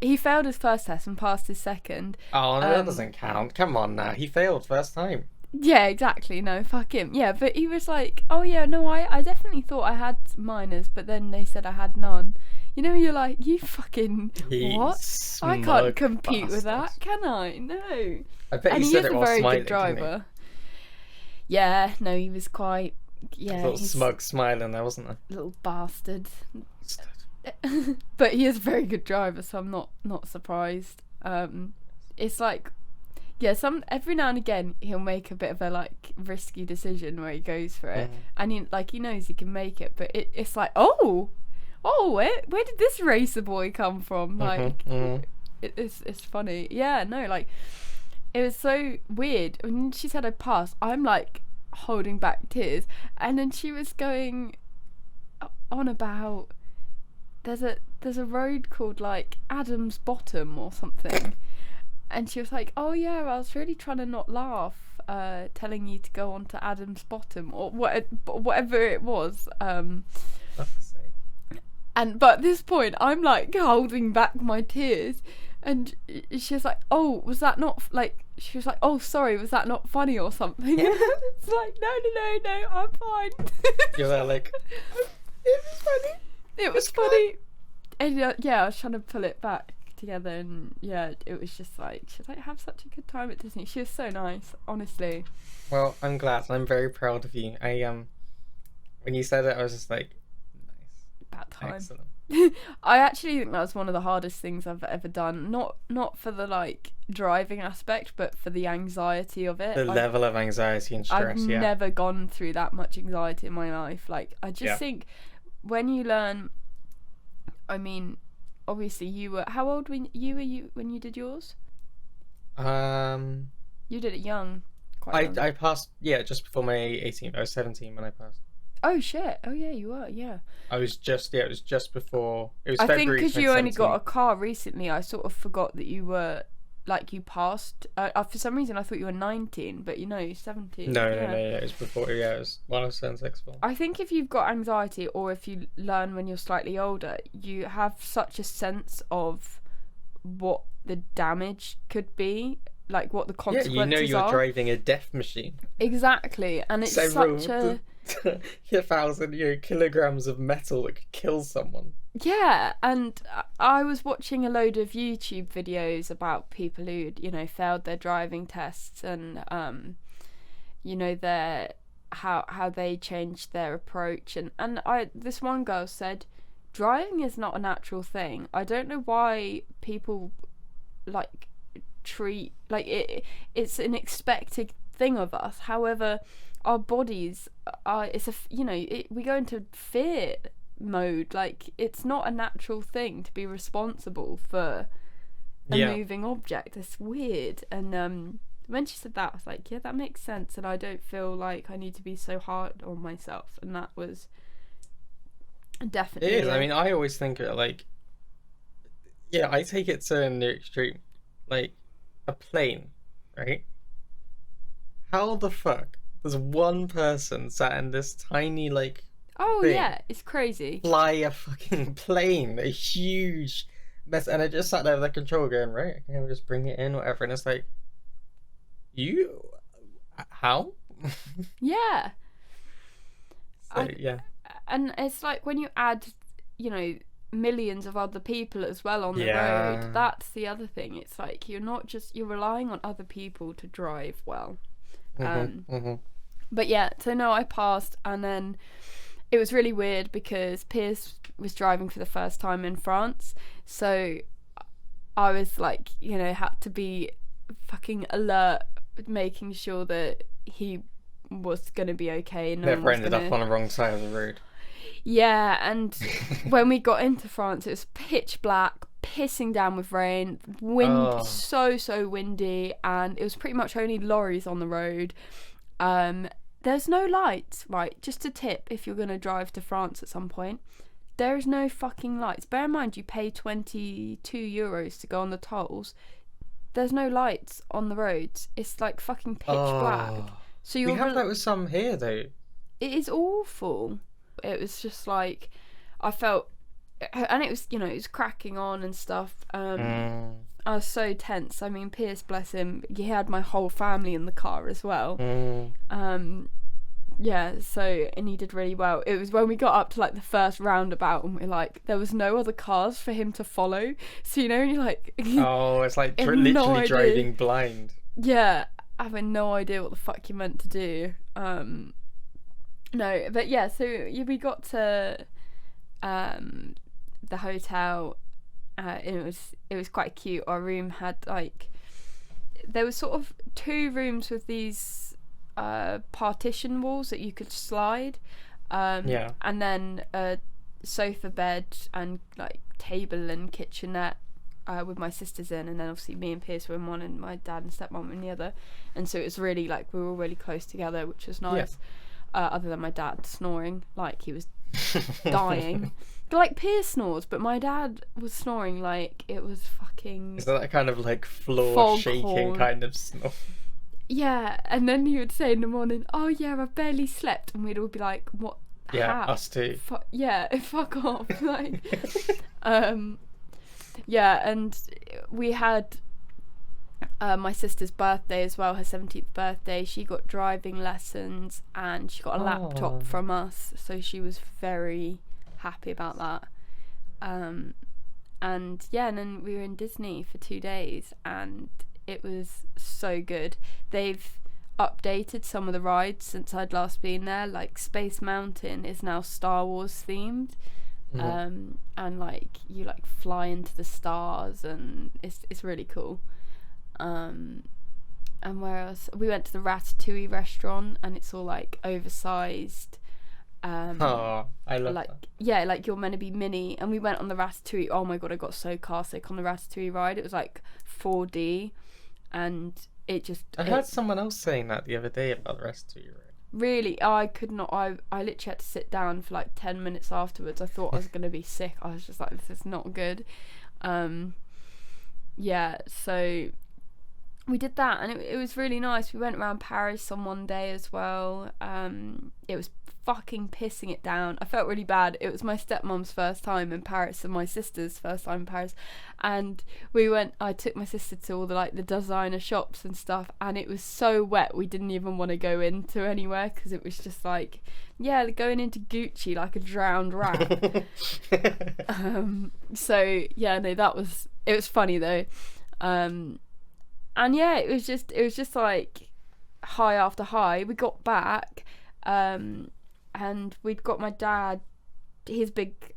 He failed his first test and passed his second. Oh, no, that doesn't count. Come on now. He failed first time. Yeah, exactly. No, fuck him. Yeah, but he was like, oh yeah, no, I definitely thought I had minors, but then they said I had none. You know, you're like, you fucking what? I can't compete with that, can I? No. I bet he said it while smiling. And he is a very good driver. Yeah, no, he was quite. Yeah, a little smug smiling there, wasn't there? Little bastard. But he is a very good driver, so I'm not surprised. It's like, yeah, every now and again he'll make a bit of a like risky decision where he goes for it, and he knows he can make it, but it's like, where did this racer boy come from? Like, it's funny. Yeah, no, like it was so weird. When she said I passed, I'm like holding back tears, and then she was going on about there's a road called like Adam's Bottom or something, and she was like, oh yeah, I was really trying to not laugh, telling you to go on to Adam's Bottom or whatever it was, fuck's sake. But at this point, I'm like holding back my tears, and she was like, "Oh, was that not like?" She was like, "Oh, sorry, was that not funny or something?" It's like, no, I'm fine. You're there like, it was funny. It was funny. And yeah, I was trying to pull it back together, and yeah, it was just like, she was like, have such a good time at Disney. She was so nice, honestly. Well, I'm glad. I'm very proud of you. When you said it, I was just like, nice. About time. Excellent. I actually think that was one of the hardest things I've ever done. Not for the like driving aspect, but for the anxiety of it. The level of anxiety and stress. I've never gone through that much anxiety in my life. Like, I just think when you learn, I mean, obviously you were, how old when you did yours? You did it young. Quite young. I passed, just before my 18th. I was 17 when I passed. Oh shit! Oh yeah, you were. Yeah. I was just it was just before. It was I February. think because you only got a car recently, I sort of forgot that you were like you passed. For some reason, I thought you were 19, but you're 17. No, it was before. Yeah, it was while I was turning 6. I think if you've got anxiety, or if you learn when you're slightly older, you have such a sense of what the damage could be, like what the consequences are. Yeah, you're driving a death machine. Exactly, and it's such a 1,000 kilograms of metal that could kill someone. Yeah, and I was watching a load of YouTube videos about people who failed their driving tests, and their how they changed their approach, and this one girl said, driving is not a natural thing. I don't know why people like treat like it's an expected thing of us. However, our bodies are, we go into fear mode. Like, it's not a natural thing to be responsible for a moving object. It's weird. And when she said that, I was like, yeah, that makes sense, and I don't feel like I need to be so hard on myself. And that was definitely it is. I mean, I always think like, I take it to the extreme. Like, a plane, right? How the fuck there's one person sat in this tiny thing, it's crazy, fly a fucking plane, a huge mess, and I just sat there with the control going, right, okay, we'll just bring it in, whatever, and it's like, how? Yeah. So, and it's like when you add millions of other people as well on the road, that's the other thing. It's like you're relying on other people to drive well. But yeah, so no, I passed, and then it was really weird because Piers was driving for the first time in France, so I was like, had to be fucking alert, making sure that he was gonna be okay. Never ended up on the wrong side of the road. Yeah, and when we got into France, it was pitch black, pissing down with rain, wind, so windy, and it was pretty much only lorries on the road. There's no lights, right? Just a tip, if you're going to drive to France at some point, there is no fucking lights. Bear in mind, you pay €22 to go on the tolls. There's no lights on the roads. It's like fucking pitch black. So we have that with some here, though. It is awful. It was just like, I felt, and it was, it was cracking on and stuff. I was so tense. I mean, Piers, bless him, he had my whole family in the car as well. And he did really well. It was when we got up to like the first roundabout, and we're like, there was no other cars for him to follow. So you're like, it's like literally driving blind. Yeah, having no idea what the fuck you meant to do. No, but yeah, so we got to the hotel. It was quite cute. Our room had there was sort of 2 rooms with these partition walls that you could slide, and then a sofa bed and like table and kitchenette with my sisters in, and then obviously me and Pierce were in one, and my dad and stepmom in the other, and so it was really like we were all really close together, which was nice. Other than my dad snoring like he was dying. Like, Pierce snores, but my dad was snoring like it was fucking... Is that kind of like floor shaking kind of snore? Yeah, and then he would say in the morning, oh yeah, I've barely slept, and we'd all be like, what Yeah, How? us too. Yeah, fuck off. Like, yeah, and we had my sister's birthday as well, her 17th birthday. She got driving lessons and she got a laptop from us, so she was very happy about that. And yeah, and then we were in Disney for 2 days and it was so good. They've updated some of the rides since I'd last been there. Like Space Mountain is now Star Wars themed. And like you like fly into the stars and it's really cool. And where else? We went to the Ratatouille restaurant and it's all like oversized. Oh, I love like that. yeah, like you're meant to be mini. And we went on the Ratatouille. Oh my god, I got so car sick on the Ratatouille ride. It was like 4D, and it just. I heard someone else saying that the other day about the Ratatouille ride. Really, I could not. I literally had to sit down for like 10 minutes afterwards. I thought I was gonna be sick. I was just like, this is not good. Yeah, so we did that, and it was really nice. We went around Paris on one day as well. It was fucking pissing it down. I felt really bad. It was my stepmom's first time in Paris and my sister's first time in Paris, and I took my sister to all the like the designer shops and stuff, and it was so wet we didn't even want to go into anywhere because it was just like, yeah, going into Gucci like a drowned rat. So yeah, no, it was funny though. And yeah, it was just like high after high. We got back, and we'd got my dad. He's a big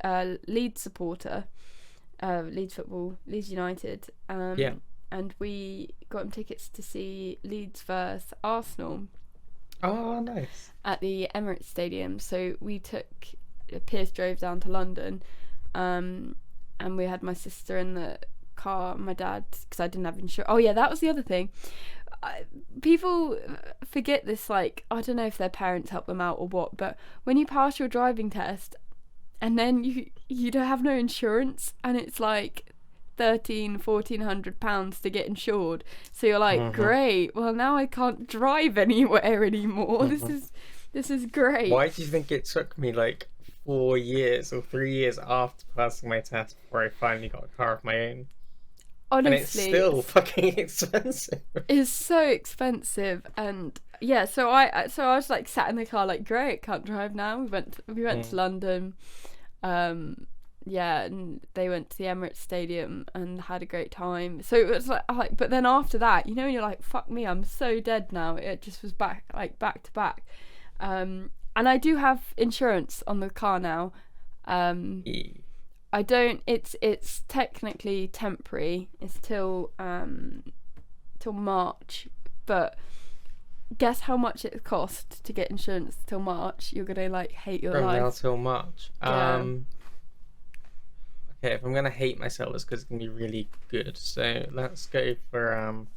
Leeds supporter, Leeds football, Leeds United. Yeah. And we got him tickets to see Leeds versus Arsenal. Oh, nice. At the Emirates Stadium. So Piers drove down to London, and we had my sister in the car, my dad, because I didn't have insurance. Oh yeah, that was the other thing. People forget this, like, I don't know if their parents help them out or what, but when you pass your driving test and then you don't have no insurance and it's like £1,400 to get insured, so you're like, great, well now I can't drive anywhere anymore. This is great. Why do you think it took me like 4 years or 3 years after passing my test before I finally got a car of my own? Honestly, and it's still fucking expensive. It's so expensive, and yeah. So I was like sat in the car, like, great, can't drive now. We went to London, yeah, and they went to the Emirates Stadium and had a great time. So it was like, but then after that, you know, you're like, fuck me, I'm so dead now. It just was back to back, and I do have insurance on the car now. I don't. It's technically temporary. It's till March. But guess how much it cost to get insurance till March? You're gonna like hate your From life. now till March. Yeah. Okay, if I'm gonna hate myself, it's because it's gonna be really good. So let's go for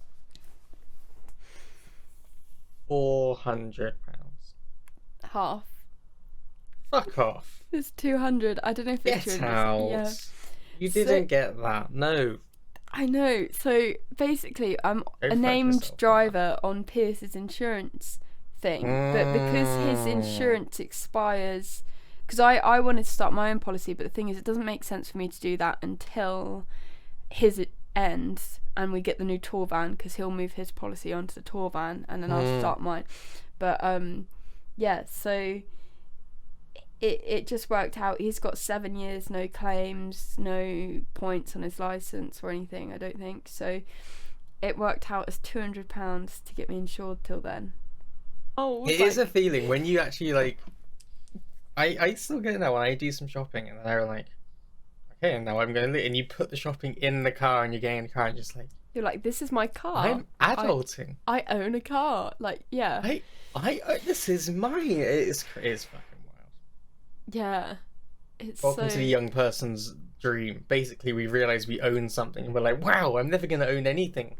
£400. Half. Fuck off. It's 200. I don't know if it's Get true. out. Yeah. You didn't get that. No. I know. So basically, I'm a named driver on Pierce's insurance thing, but because his insurance expires, because I wanted to start my own policy, but the thing is, it doesn't make sense for me to do that until his ends and we get the new tour van, because he'll move his policy onto the tour van and then I'll start mine. But yeah, so it just worked out. He's got 7 years, no claims, no points on his license or anything, I don't think. So it worked out as £200 to get me insured till then. Oh, it is a feeling when you actually like. I still get it now when I do some shopping and they're like, okay, and now I'm going to, and you put the shopping in the car and you're getting in the car and just like, you're like, this is my car. I'm adulting. I own a car. Like, yeah. This is mine. It's fucking wild. Yeah. It's Welcome so... to the young person's dream. Basically, we realise we own something and we're like, wow, I'm never going to own anything.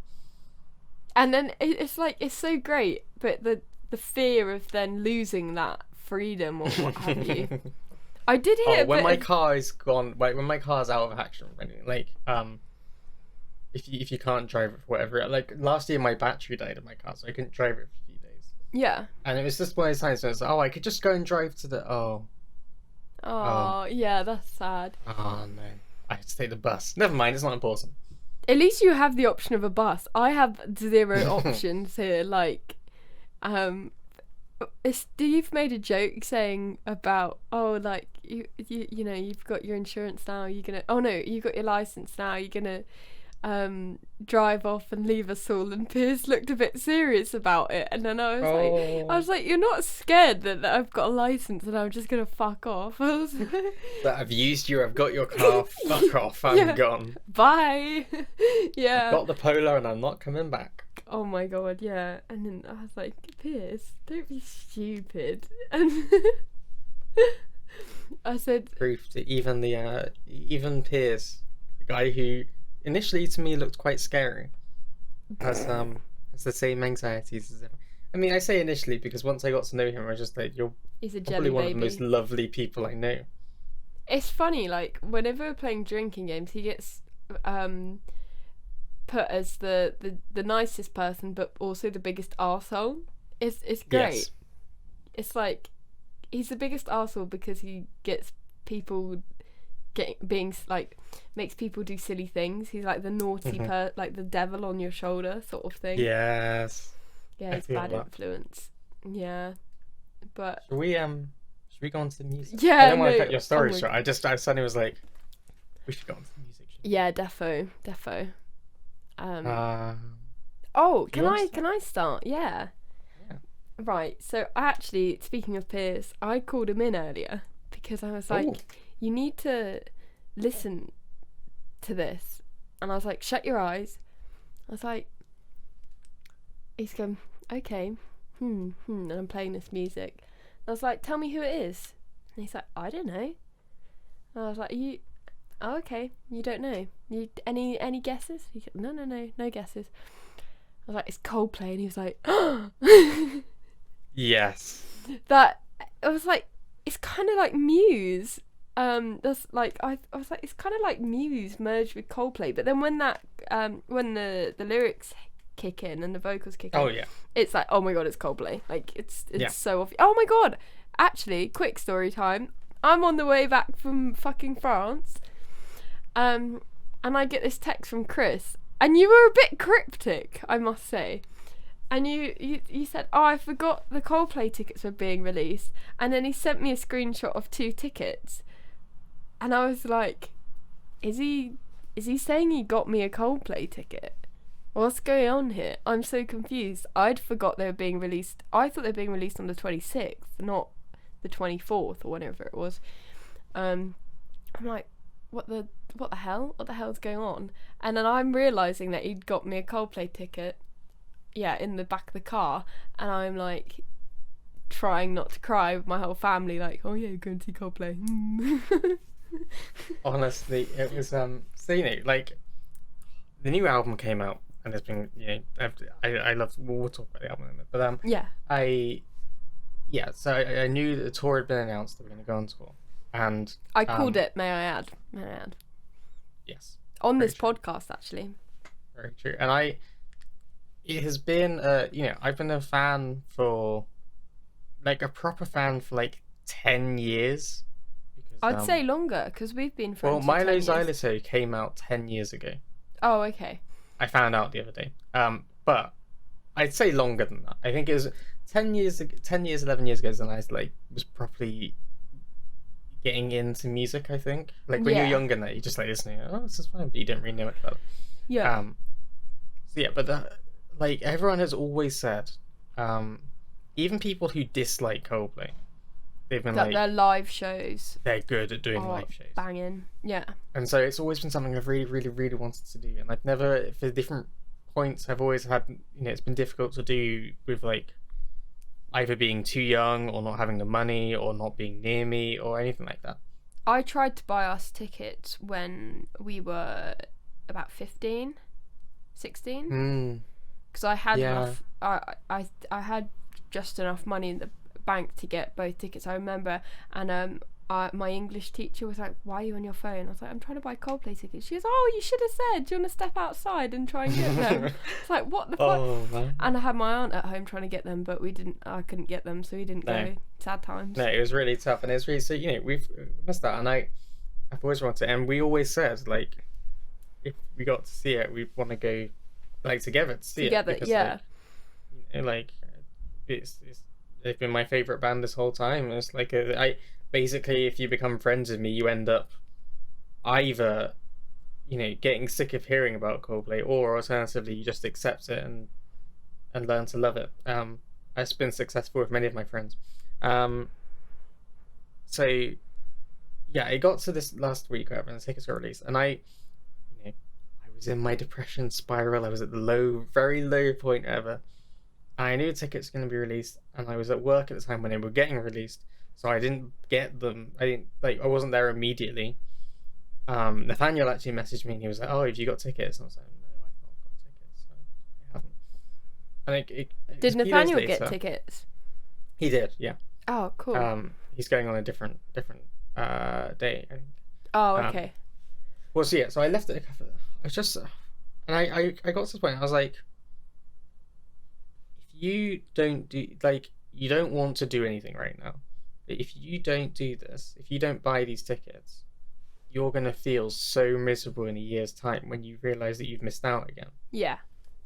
And then it's like, it's so great, but the fear of then losing that freedom or what have you. I did hear when my car is gone, like when my car's out of action, like if you can't drive it for whatever, like last year my battery died in my car, so I couldn't drive it for a few days. Yeah. And it was just one of those times where it's like, oh, I could just go and drive to the Oh, yeah, that's sad. Oh no, I have to take the bus. Never mind, it's not important. At least you have the option of a bus. I have zero options here. Like, Steve made a joke saying about, oh, like you know, you've got your insurance now. You're gonna, oh no, you got your license now. You're gonna drive off and leave us all. And Piers looked a bit serious about it, and then I was like, you're not scared that I've got a license and I'm just gonna fuck off. I was That I've used you. I've got your car. Fuck off. I'm gone. Bye. Yeah. I've got the Polar and I'm not coming back. Oh my god, yeah. And then I was like, Piers, don't be stupid. And I said, Proof to even Piers, the guy who initially to me looked quite scary, has the same anxieties as everyone. I mean, I say initially because once I got to know him, I was just like, you're he's a probably jelly one baby. of the most lovely people I know. It's funny, like whenever we're playing drinking games, he gets put as the nicest person, but also the biggest arsehole. It's great. Yes. It's like he's the biggest arsehole because he gets people makes people do silly things. He's like the naughty like the devil on your shoulder sort of thing. Yes. Yeah, he's bad influence. Yeah, but Should we go on to the music? Yeah, I don't want to no, cut your story oh my short. I suddenly was like, we should go on to the music. yeah, defo. You Can want I start? Yeah. Yeah. Right. So actually, speaking of Piers, I called him in earlier because I was like, Ooh. you need to listen to this, and I was like, shut your eyes. I was like, he's going, okay, and I'm playing this music. I was like, tell me who it is. And he's like, I don't know. And I was like, oh, okay, you don't know. You any guesses? He said, no guesses. I was like, it's Coldplay, and he was like, Yes. that. I was like, it's kind of like Muse. That's like I was like, it's kind of like Muse merged with Coldplay. But then when when the lyrics kick in and the vocals kick in, Oh yeah. it's like, oh my god, it's Coldplay. Like it's Yeah. so obvious. Oh my god, actually, quick story time. I'm on the way back from fucking France, and I get this text from Chris, and you were a bit cryptic, I must say. And you said, oh, I forgot the Coldplay tickets were being released, and then he sent me a screenshot of 2 tickets, and I was like, is he saying he got me a Coldplay ticket? What's going on here? I'm so confused. I'd forgot they were being released. I thought they were being released on the 26th, not the 24th or whenever it was. I'm like, what the hell? What the hell's going on? And then I'm realising that he'd got me a Coldplay ticket, yeah, in the back of the car, and I'm like trying not to cry with my whole family, like, oh yeah, go and see Coldplay. Honestly, it was so like the new album came out and it's been I love we'll talk about the album in a minute, but so I knew that the tour had been announced that we were going to go on tour, and I called it. May I add? Yes, on very this true. podcast actually. Very true, and it has been I've been a fan for like a proper fan for like 10 years. I'd say longer because we've been friends. Well, for Milo 10 years. Xyloto came out 10 years ago. Oh, okay. I found out the other day. But I'd say longer than that. I think it was 11 years ago, and I was properly getting into music, I think. Like when you're younger now, you just like listening, oh, this is fine, but you didn't really know it about it. Yeah. So yeah, but like everyone has always said, even people who dislike Coldplay, they've been that like their live shows they're good at doing are live shows. banging. Yeah. And so it's always been something I've really, really, really wanted to do. And I've never, for different points, I've always had, it's been difficult to do with like either being too young or not having the money or not being near me or anything like that. I tried to buy us tickets when we were about 15, 16. Because I had enough, I had just enough money in the bank to get both tickets, I remember. And my English teacher was like, "Why are you on your phone?" I was like, "I'm trying to buy Coldplay tickets." She goes, "Oh, you should have said, do you want to step outside and try and get them?" It's like, what the fuck? Oh, man. And I had my aunt at home trying to get them, but I couldn't get them, so we didn't go. Sad times. No, it was really tough, and it's really, so, we've missed that, and I've always wanted, and we always said, like, if we got to see it, we'd want to go, like, together to see Together, it. Because, yeah. It's they've been my favorite band this whole time. It's like basically, if you become friends with me, you end up either, getting sick of hearing about Coldplay, or alternatively, you just accept it and learn to love it. It's been successful with many of my friends. So yeah, it got to this last week, whatever, and the tickets were released, and I was in my depression spiral. I was at the very low point ever. I knew the tickets were going to be released, and I was at work at the time when they were getting released, so I didn't get them. I wasn't there immediately. Nathaniel actually messaged me, and he was like, "Oh, have you got tickets?" And I was like, "No, I've not got tickets. So I haven't." And did Nathaniel get tickets? He did, yeah. Oh, cool. He's going on a different day, I think. Oh, okay. Well, so yeah, so I left it. I was just, and I got to the point. I was like, if you don't do, like, you don't want to do anything right now. If you don't do this, if you don't buy these tickets, you're gonna feel so miserable in a year's time when you realize that you've missed out again. Yeah.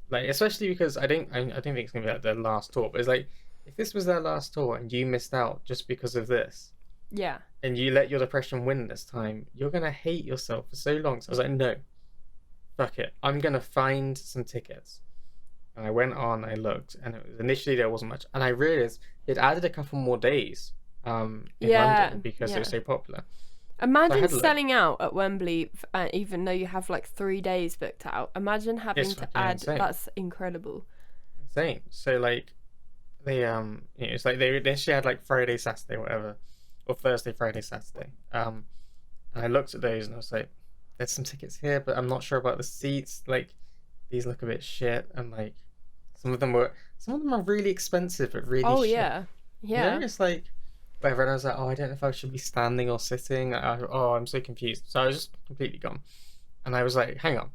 Like, especially because I don't think it's gonna be like their last tour, but it's like, if this was their last tour and you missed out just because of this, yeah, and you let your depression win this time, you're gonna hate yourself for so long. So I was like, no, fuck it, I'm gonna find some tickets. And I went on, I looked, and initially there wasn't much, and I realized it added a couple more days in London because it was so popular. Imagine selling out at Wembley, even though you have like 3 days booked out. Imagine having to add. Insane. That's incredible. Insane. So like, they it's like they initially had like Friday, Saturday, whatever, or Thursday, Friday, Saturday. And I looked at those and I was like, there's some tickets here, but I'm not sure about the seats. Like, these look a bit shit, and like some of them are really expensive, but really. Oh shit. Yeah. It's like. Whatever, and I was like, oh, I don't know if I should be standing or sitting. I'm so confused. So I was just completely gone. And I was like, hang on.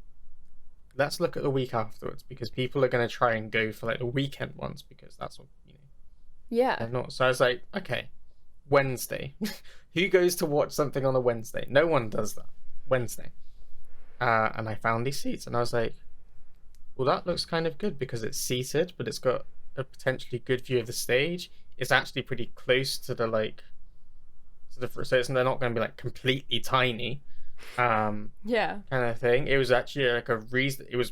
Let's look at the week afterwards, because people are going to try and go for like the weekend ones, because that's what, Yeah. they're not. So I was like, okay, Wednesday. Who goes to watch something on a Wednesday? No one does that. Wednesday. And I found these seats, and I was like, well, that looks kind of good because it's seated, but it's got a potentially good view of the stage. It's actually pretty close to the so they're not going to be like completely tiny, kind of thing. It was actually like it was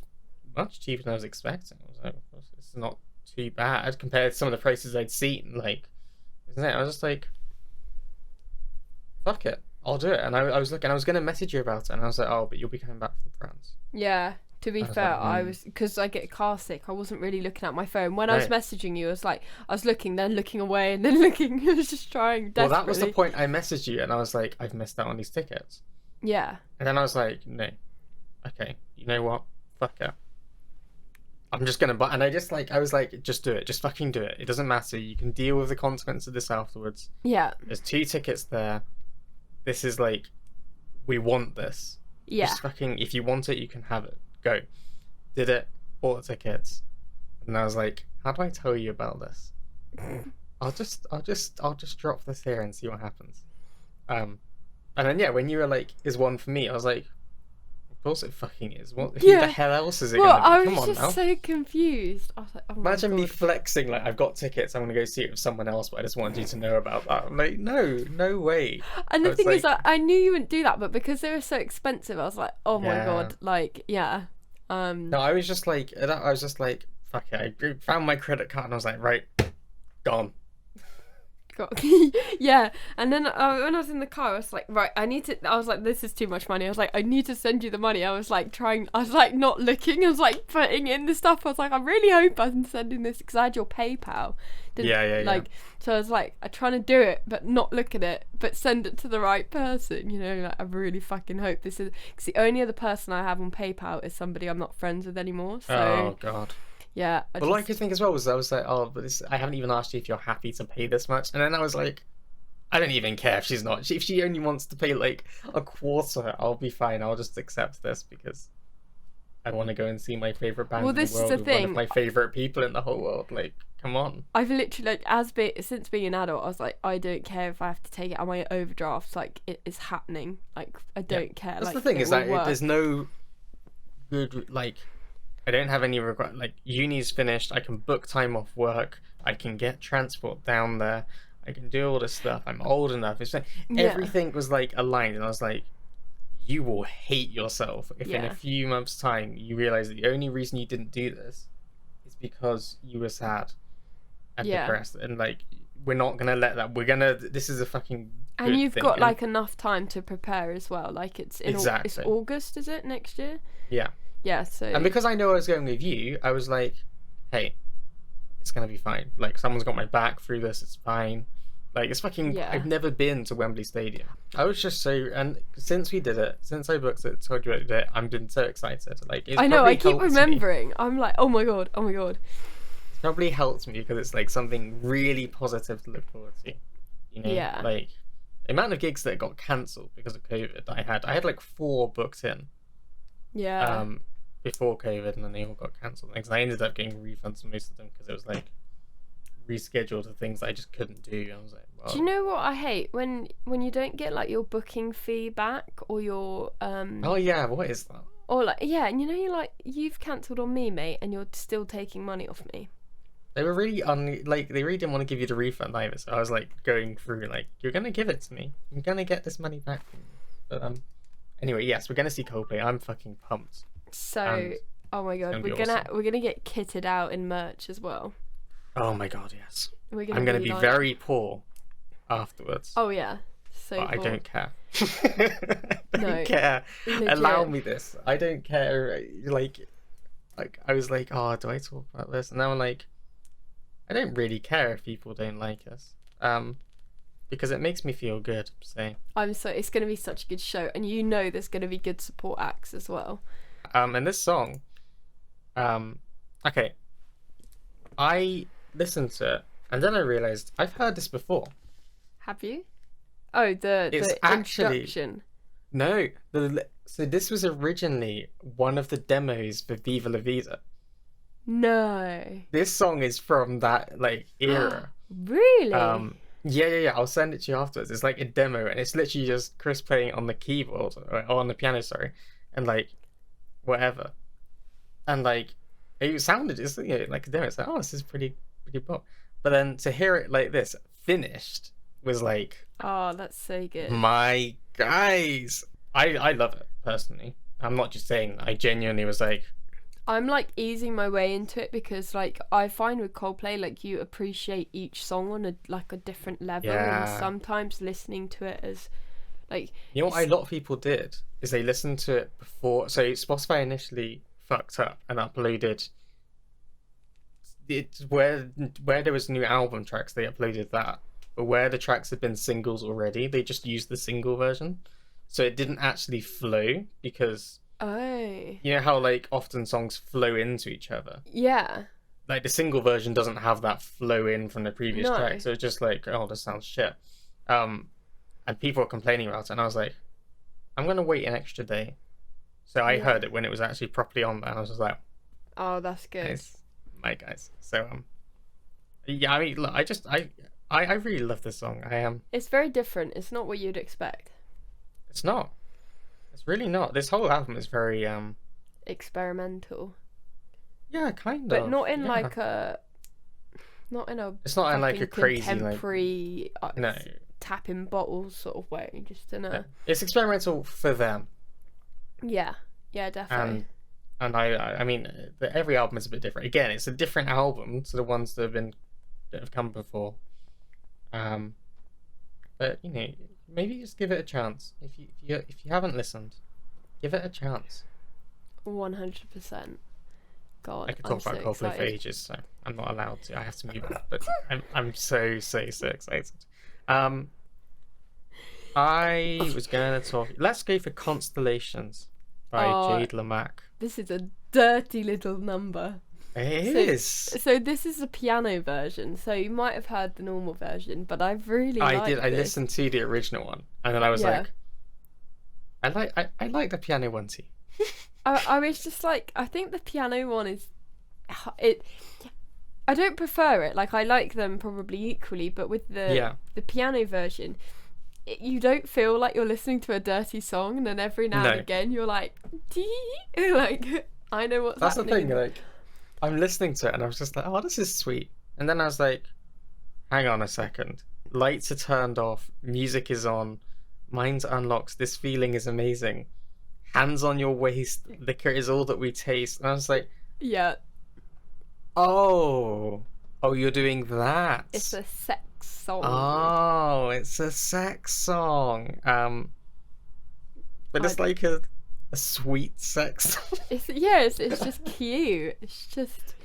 much cheaper than I was expecting. I was like, this is not too bad compared to some of the prices I'd seen. Like, isn't it? I was just like, fuck it, I'll do it. And I was looking, I was going to message you about it, and I was like, oh, but you'll be coming back from France. Yeah. To be fair, I was, because I get car sick, I wasn't really looking at my phone. When I was messaging you, I was looking, then looking away, and then looking. I was just trying desperately. Well, that was the point. I messaged you, and I was like, I've missed out on these tickets. Yeah. And then I was like, no. Okay, you know what? Fuck it. I'm just gonna buy. And I was like, just do it. Just fucking do it. It doesn't matter. You can deal with the consequences of this afterwards. Yeah. There's 2 tickets there. This is like, we want this. Yeah. Just fucking, if you want it, you can have it. Go. Did it, bought the tickets, and I was like, how do I tell you about this? I'll just drop this here and see what happens. And then when you were like, is one for me, I was like, of course it fucking is. Who the hell else is it gonna be? I was just so confused. I was like, oh my Imagine God. me flexing like, I've got tickets, I'm gonna go see it with someone else, but I just wanted you to know about that. I'm like, no way. And the thing is, I knew you wouldn't do that, but because they were so expensive, I was like, oh my God, like, yeah. No, I was just like, fuck it. I found my credit card and I was like, right, gone. Yeah. And then when I was in the car, I was like, right, I was like, this is too much money. I was like, I need to send you the money. I was like not looking. I was like putting in the stuff. I was like, I really hope I'm sending this, because I had your PayPal. So I was like, I'm trying to do it, but not look at it, but send it to the right person. Like, I really fucking hope this is, because the only other person I have on PayPal is somebody I'm not friends with anymore. So. Oh God. Yeah. I could think as well was, I was like, oh, but I haven't even asked you if you're happy to pay this much. And then I was like, I don't even care if she's not. If she only wants to pay like a quarter, I'll be fine. I'll just accept this because I want to go and see my favorite band Well, in the this is world the with one of thing. my favorite people in the whole world. Like, come on. I've literally, like, since being an adult, I was like, I don't care if I have to take it on my overdraft. Like, it is happening. Like, I don't care. That's like, the thing it is will that work. there's no good like. I don't have any regret. Like, uni's finished. I can book time off work. I can get transport down there. I can do all this stuff. I'm old enough. It's like, everything was like aligned, and I was like, you will hate yourself if in a few months' time you realize that the only reason you didn't do this is because you were sad and depressed, and like, we're not gonna let that. We're gonna. This is a fucking. And you've thing. got like enough time to prepare as well. Like, it's in it's August, is it, next year? Yeah. Yeah. So. And because I know I was going with you, I was like, hey, it's gonna be fine. Like, someone's got my back through this. It's fine. Like, it's fucking. Yeah. I've never been to Wembley Stadium. I was just so, and since we did it, since I booked it, told you about it, I've been so excited. Like, it's I know. I keep helped remembering. me. I'm like, oh my god, oh my god. It's probably helped me because it's like something really positive to look forward to. You know, Yeah. like the amount of gigs that got cancelled because of COVID. I had like 4 booked in. Yeah. Before COVID, and then they all got cancelled. Because I ended up getting refunds for most of them because it was like rescheduled to things that I just couldn't do. I was like, well. Do you know what I hate when you don't get like your booking fee back or your Oh yeah, what is that? or like and you know you've cancelled on me, mate, and you're still taking money off me. They were really they really didn't want to give you the refund either. So I was like going through like, you're gonna give it to me. I'm gonna get this money back from you. But anyway, yes, we're gonna see Coldplay. I'm fucking pumped. So And oh my god, we're gonna get kitted out in merch as well. Oh my god, yes. I'm gonna be like... very poor afterwards. Oh yeah, so but poor. I don't care. I don't care. Legit. Allow me this. I don't care. Like I was like, oh, do I talk about this? And now I'm like, I don't really care if people don't like us. Because it makes me feel good. So it's gonna be such a good show, and you know there's gonna be good support acts as well. And this song, okay, I listened to it and then I realized I've heard this before. Have you? Oh, the introduction. No, so this was originally one of the demos for Viva La Vida. No. This song is from that like era. Really? Yeah. I'll send it to you afterwards. It's like a demo, and it's literally just Chris playing on the keyboard or on the piano, sorry, and like whatever, and like it sounded just like a demo. It's like, oh, this is pretty pop. But then to hear it like this finished was like, oh, that's so good. My guys, I love it personally. I'm not just saying that. I genuinely was like, I'm like easing my way into it because like I find with Coldplay, like you appreciate each song on a different level, and sometimes listening to it as like, you know what a lot of people did is they listened to it before. So Spotify initially fucked up and uploaded it where there was new album tracks, they uploaded that, but where the tracks had been singles already, they just used the single version, so it didn't actually flow because you know how like often songs flow into each other. Yeah. Like the single version doesn't have that flow in from the previous track, so it's just like, oh, this sounds shit. And people were complaining about it, and I was like, I'm gonna wait an extra day. So I heard it when it was actually properly on there, and I was just like, oh, that's good. My guys. So yeah, I mean, look, I really love this song. It's very different. It's not what you'd expect. It's not. It's really not. This whole album is very experimental. Yeah, kind of. But not in like a. Not in a. It's not in like a crazy contemporary. Like, no. Tapping bottles sort of way. Just in a. Yeah. It's experimental for them. Yeah. Yeah, definitely. And I mean, every album is a bit different. Again, it's a different album to the ones that have come before. But you know, maybe just give it a chance. If you haven't listened, give it a chance. 100%. God, I could talk about Coldplay for ages, so I'm not allowed to. I have to move on. But I'm so excited. I was gonna talk. Let's go for Constellations by Jade Lamack. This is a dirty little number. It So, is. so this is the piano version. So you might have heard the normal version, but I really I like did. I this. listened to the original one, and then I was Yeah. like, I like the piano one too. I was just like, I think the piano one is it. I don't prefer it. Like I like them probably equally, but with Yeah. the piano version, you don't feel like you're listening to a dirty song, and then every now No. and again you're like, like I know what's That's the happening. thing. Like, I'm listening to it, and I was just like, oh, this is sweet. And then I was like, hang on a second. Lights are turned off. Music is on. Mind unlocks. This feeling is amazing. Hands on your waist. Liquor is all that we taste. And I was like, Yeah, oh, you're doing that. it's a sex song. Oh, it's a sex song. But it's like a sweet sex song. It's just cute. It's just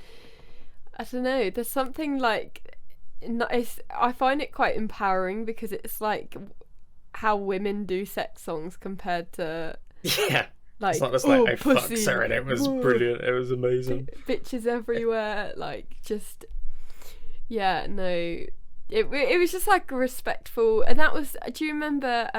I don't know. There's something like I find it quite empowering because it's like how women do sex songs compared to Yeah. like It's not just like I pussy, fucked her and it was ooh, brilliant. It was amazing. bitches everywhere. Like just yeah, no. It was just like respectful, and that was. Do you remember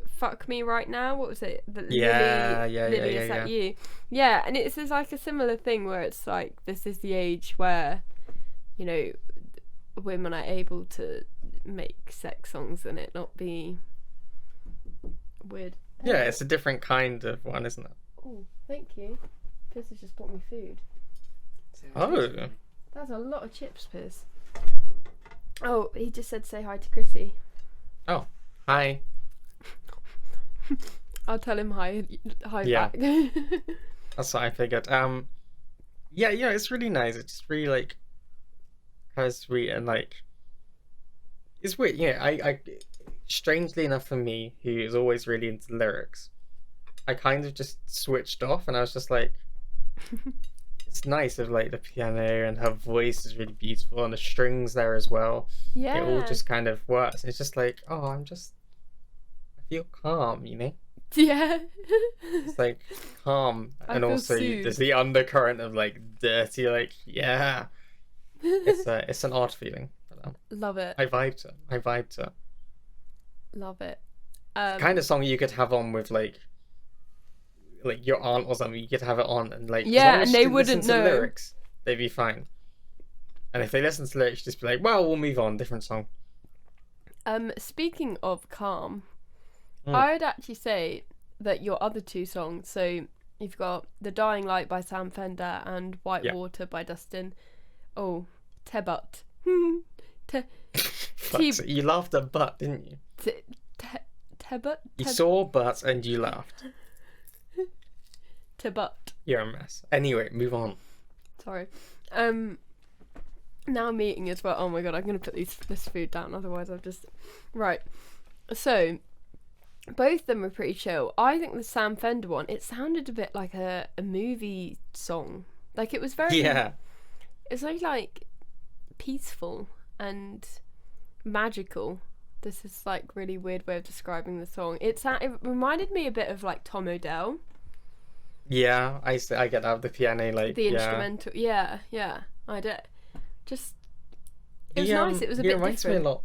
Fuck Me Right Now? What was it? Yeah, Lily, is that you? Yeah, and it's like a similar thing where it's like this is the age where, you know, women are able to make sex songs and it not be weird. Yeah, it's a different kind of one, isn't it? Oh, thank you. Piers has just bought me food. Oh. That's a lot of chips, Piers. Oh, he just said say hi to Chrissy. Oh, hi. I'll tell him hi Yeah. back. That's what I figured. Yeah, it's really nice. It's really like kind of sweet and like it's weird. Yeah, I strangely enough for me, who is always really into lyrics, I kind of just switched off and I was just like, it's nice of like the piano and her voice is really beautiful and the strings there as well. Yeah. It all just kind of works. It's just like, oh, I feel calm, you know? Yeah. It's like calm, I and feel also soothed. there's the undercurrent of like dirty, like yeah. It's an odd feeling. But, Love it. I vibed to it. Love it. Kind of song you could have on with like your aunt or something. You could have it on and like Yeah, as long as and she they didn't wouldn't listen to know. the lyrics, they'd be fine. And if they listen to the lyrics, just be like, well, we'll move on, different song. Speaking of calm, Mm. I'd actually say that your other two songs, so you've got The Dying Light by Sam Fender and White Yeah. Water by Dustin. Oh, Tebut. But you laughed at butt, didn't you? Tebut? You saw butt and you laughed. Tebut. You're a mess. Anyway, move on. Sorry. Now I'm eating as well. Oh my god, I'm gonna put this food down, otherwise I've just right. So both of them were pretty chill. I think the Sam Fender one, it sounded a bit like a movie song. Like it was very Yeah. It's very like peaceful and magical. This is like really weird way of describing the song. It reminded me a bit of like Tom Odell. Yeah, I get that, the piano, like The yeah. instrumental. Yeah, I did. Just it was He, nice. It was a he bit reminds different. me a lot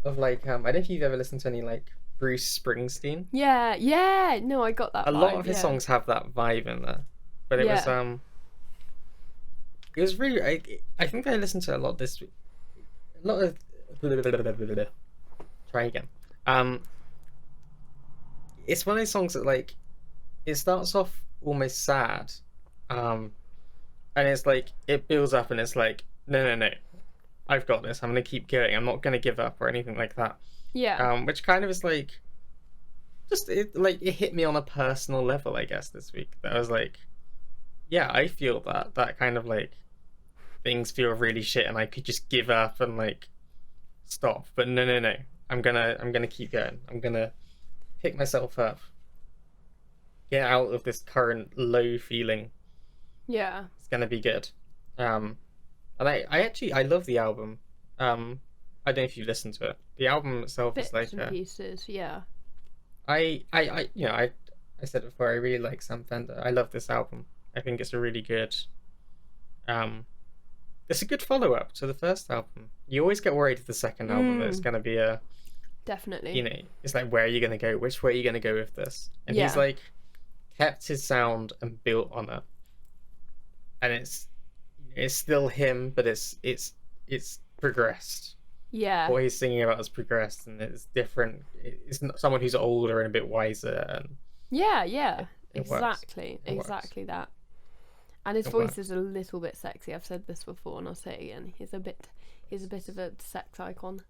of like I don't know if you've ever listened to any like Bruce Springsteen. Yeah. No, I got that. A vibe, lot of his yeah. songs have that vibe in there, but it was really. I think I listened to it a lot this week. A lot of try again. It's one of those songs that like it starts off almost sad, and it's like it builds up and it's like no, I've got this. I'm gonna keep going. I'm not gonna give up or anything like that. Yeah. Which kind of is like, just it hit me on a personal level, I guess, this week. That I was like, yeah, I feel that kind of like things feel really shit, and I could just give up and like stop. But no, I'm gonna keep going. I'm gonna pick myself up, get out of this current low feeling. Yeah. It's gonna be good. And I love the album. I don't know if you've listened to it. The album itself Bits is like and pieces. Yeah. I said it before, I really like Sam Fender. I love this album. I think it's a really good it's a good follow-up to the first album. You always get worried with the second album that it's going to be a, Definitely. you know, it's like, where are you going to go? Which way are you going to go with this? And he's Yeah. like kept his sound and built on it. And it's still him, but it's progressed. Yeah. What he's singing about has progressed, and it's different. It's not someone who's older and a bit wiser, and Yeah. it Exactly. It Exactly that. And his It voice works. is a little bit sexy. I've said this before, and I'll say it again. He's a bit of a sex icon.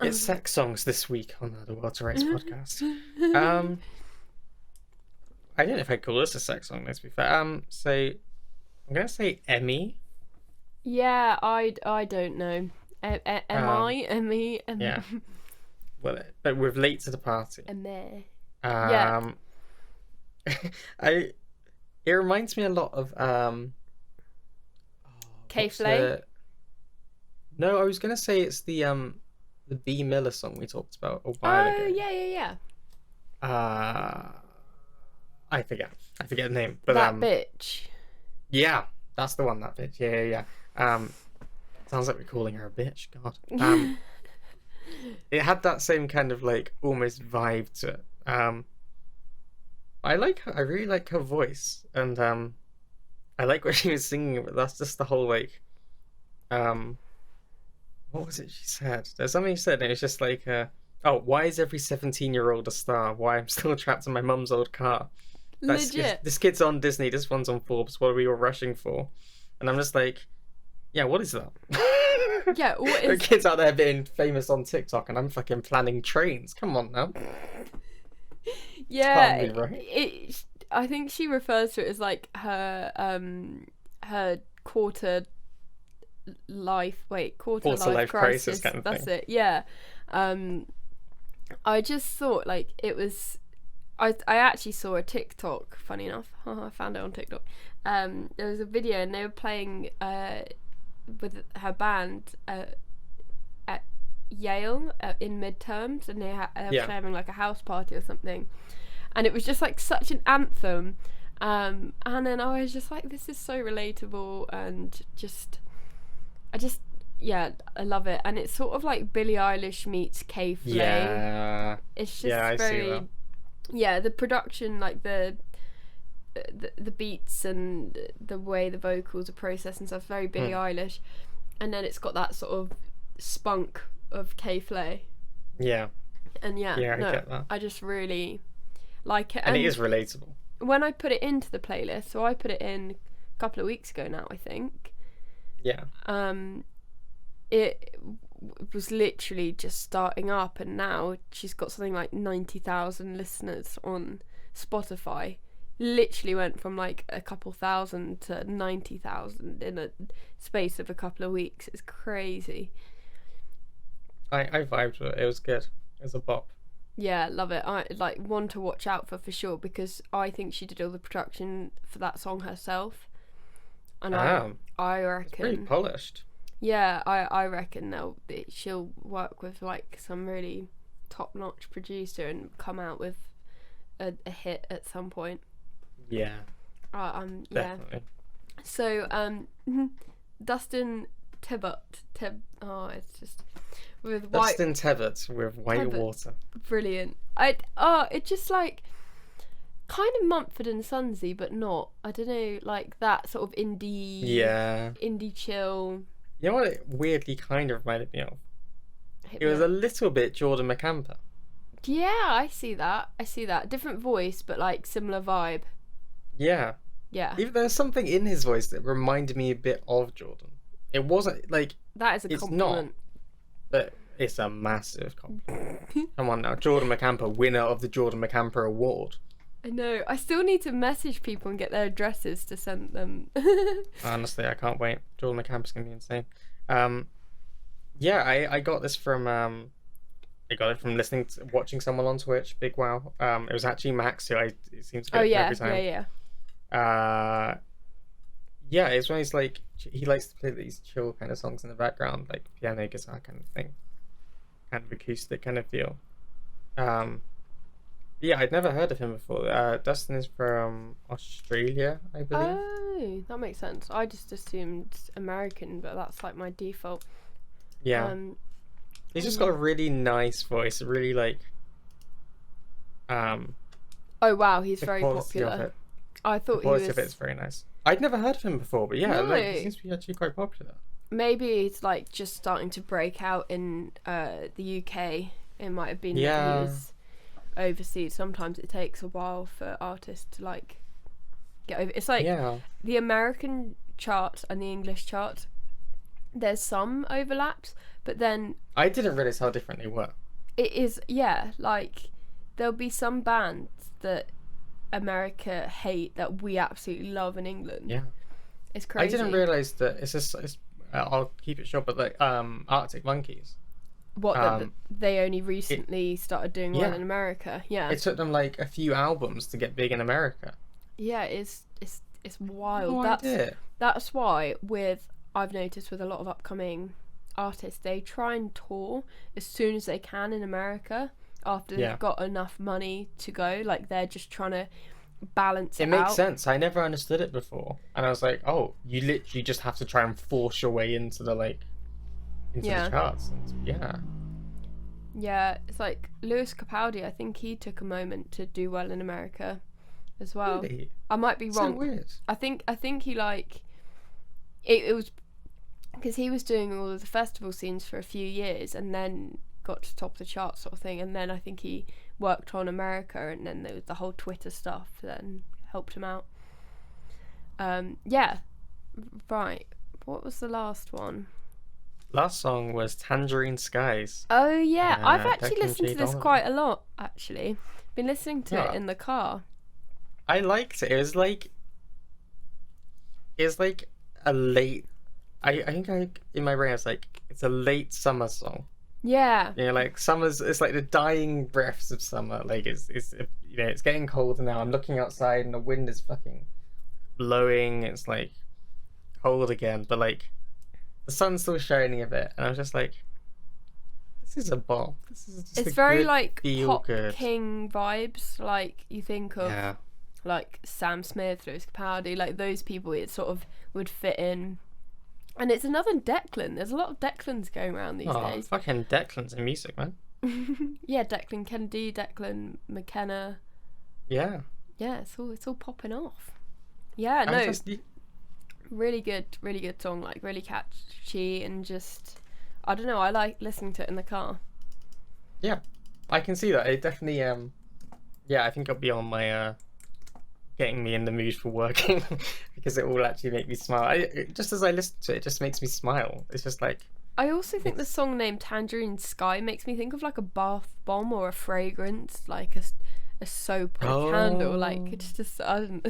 It's sex songs this week on the World to Race podcast. I don't know if I'd call this a sex song. Let's be fair. So I'm gonna say Emmy. Yeah, I don't know. Emmy? Yeah. Well, but with Late to the Party. Emmy. Yeah. It reminds me a lot of K-Flay? No, I was gonna say it's the B Miller song we talked about a while ago. Oh yeah. I forget the name, but that bitch. yeah, that's the one. That bitch. Yeah. Sounds like we're calling her a bitch. God. It had that same kind of like almost vibe to it. I really like her voice, and I like what she was singing. But that's just the whole like, what was it she said? There's something she said, and it's just like, oh, why is every 17-year-old a star? Why I'm still trapped in my mum's old car? Legit. This kid's on Disney. This one's on Forbes. What are we all rushing for? And I'm just like, yeah, what is that? Yeah, what There are is... kids out there being famous on TikTok, and I'm fucking planning trains. Come on now. Yeah, Can't be right. I think she refers to it as like her quarter life crisis kind of that's thing. it. Yeah. I just thought like it was I actually saw a TikTok, funny enough. I found it on TikTok. There was a video and they were playing with her band at Yale in midterms, and they were having like a house party or something, and it was just like such an anthem, and then I was just like, this is so relatable, and I love it. And it's sort of like Billie Eilish meets K-Flay. Yeah, it's just I very see that. The production, like the beats and the way the vocals are processed and stuff, very Billie Eilish, and then it's got that sort of spunk of K-Flay. Yeah. And I get that. I just really like it. And it is relatable. When I put it into the playlist, so I put it in a couple of weeks ago now, I think. Yeah. It was literally just starting up, and now she's got something like 90,000 listeners on Spotify. Literally went from like a couple thousand to 90,000 in a space of a couple of weeks. It's crazy. I vibed with it. It was good. It was a bop. Yeah, love it. I like one to watch out for sure, because I think she did all the production for that song herself, and I reckon it's pretty polished. Yeah, I reckon she'll work with like some really top-notch producer and come out with a hit at some point. Yeah. Definitely. So Dustin Tebbutt. It's just with Dustin Tebbutt with White Water. Brilliant. It just like kind of Mumford and Sonsy, but not. I don't know, like that sort of indie chill. You know what it weirdly kind of reminded me of? It was a little bit Jordan McCamper. Yeah, I see that. Different voice, but like similar vibe. Yeah. Even there's something in his voice that reminded me a bit of Jordan. It wasn't like that is a compliment. Not, but it's a massive compliment. Come on now, Jordan McCamper, winner of the Jordan McCamper Award. I know. I still need to message people and get their addresses to send them. Honestly, I can't wait. Jordan McCamper's gonna be insane. I got this from I got it from watching someone on Twitch. Big wow. It was actually Max who it seems to get every time. It's when he's like, he likes to play these chill kind of songs in the background, like piano, guitar kind of thing, kind of acoustic kind of feel. Yeah, I'd never heard of him before. Dustin is from Australia, I believe. Oh, that makes sense. I just assumed American, but that's like my default. Yeah. Um, He's just got a really nice voice, really like oh wow, he's the very quality of popular. it. I The thought he quality was. of it's very nice. I'd never heard of him before, but yeah, like he No. seems to be actually quite popular. Maybe it's like just starting to break out in the UK. It might have been that Yeah. he was overseas. Sometimes it takes a while for artists to like get over. It's like Yeah. the American chart and the English chart. There's some overlaps, but then I didn't realize how different they were. it is like there'll be some bands that America hate that we absolutely love in England. Yeah. It's crazy. I didn't realize that I'll keep it short, but like Arctic Monkeys. What that they only recently started doing well yeah. in America. Yeah. It took them like a few albums to get big in America. Yeah, it's wild. No idea. That's why I've noticed with a lot of upcoming artists, they try and tour as soon as they can in America after they've got enough money to go. Like they're just trying to balance it out. It makes sense. I never understood it before, and I was like, oh, you literally just have to try and force your way into the the charts. And, yeah, it's like Lewis Capaldi. I think he took a moment to do well in America as well. Really? I might be wrong. So weird. I think he like it was because he was doing all of the festival scenes for a few years and then got to top of the chart sort of thing, and then I think he worked on America, and then there was the whole Twitter stuff that helped him out. Right, what was the last one? Last song was Tangerine Skies. Oh yeah, I've actually Declan listened J. to this Donovan. quite a lot. Actually, been listening to it Yeah. in the car. I liked it. It was like a late. I think in my brain it's like it's a late summer song. Yeah, You know, like summer's. It's like the dying breaths of summer. Like it's it's getting colder now. I'm looking outside and the wind is fucking blowing. It's like cold again, but like the sun's still shining a bit, and I was just like, this is a bomb. This is just it's a very good like feel Pop good. King vibes. Like you think of Yeah. like Sam Smith, Lewis Capaldi, like those people. It sort of would fit in. And it's another Declan. There's a lot of Declans going around these Oh, days. fucking Declan's in music, man. Yeah, Declan Kennedy, Declan McKenna. Yeah. Yeah, it's all popping off. Yeah, I no, just- really good song, like really catchy, and just I don't know, I like listening to it in the car. Yeah, I can see that. It definitely yeah, I think it'll be on my getting me in the mood for working because it will actually make me smile. Just as I listen to it, it just makes me smile. It's just like I also think the song name Tangerine Sky makes me think of like a bath bomb or a fragrance, like a soap or a candle. Like it's just I don't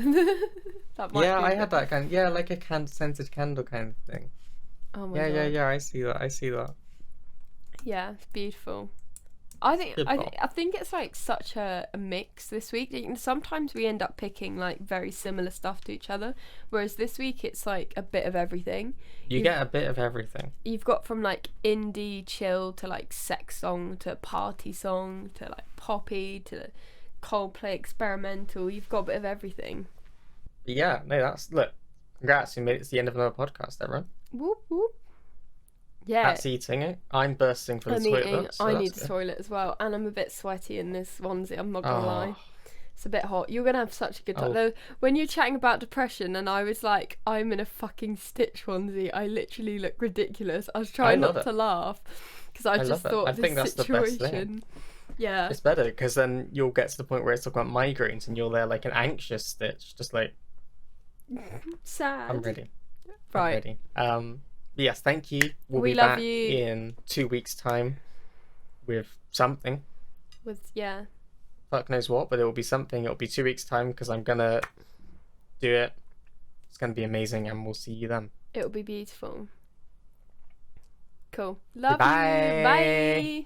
that might yeah, be I a had bit- that like a scented candle kind of thing. Oh my god. Yeah. I see that. Yeah, it's beautiful. I think Good pop. I think it's like such a mix this week. Sometimes we end up picking like very similar stuff to each other, whereas this week it's like a bit of everything. You get a bit of everything. You've got from like indie chill to like sex song to party song to like poppy to Coldplay experimental. You've got a bit of everything. But yeah, no, look. Congrats, you made it to the end of another podcast, everyone. Whoop whoop. Yeah. Cat's eating it. I'm bursting for the I'm toilet. eating. So I that's need the good. toilet as well, and I'm a bit sweaty in this onesie. I'm not gonna lie. Oh, It's a bit hot. You're gonna have such a good time. Oh. Though when you're chatting about depression, and I was like, I'm in a fucking Stitch onesie. I literally look ridiculous. I was trying love not it. to laugh because I just love it. thought I this think that's the best thing. situation. Yeah. it's better because then you'll get to the point where it's talking about migraines and you're there like an anxious Stitch, just like Sad. I'm ready. Right. I'm ready. Yes, thank you. We'll We be love back you. in 2 weeks' time with something. Yeah. Fuck knows what, but it will be something. It'll be 2 weeks' time because I'm gonna do it. It's gonna be amazing, and we'll see you then. It'll be beautiful. Cool. Love Goodbye. you. Bye.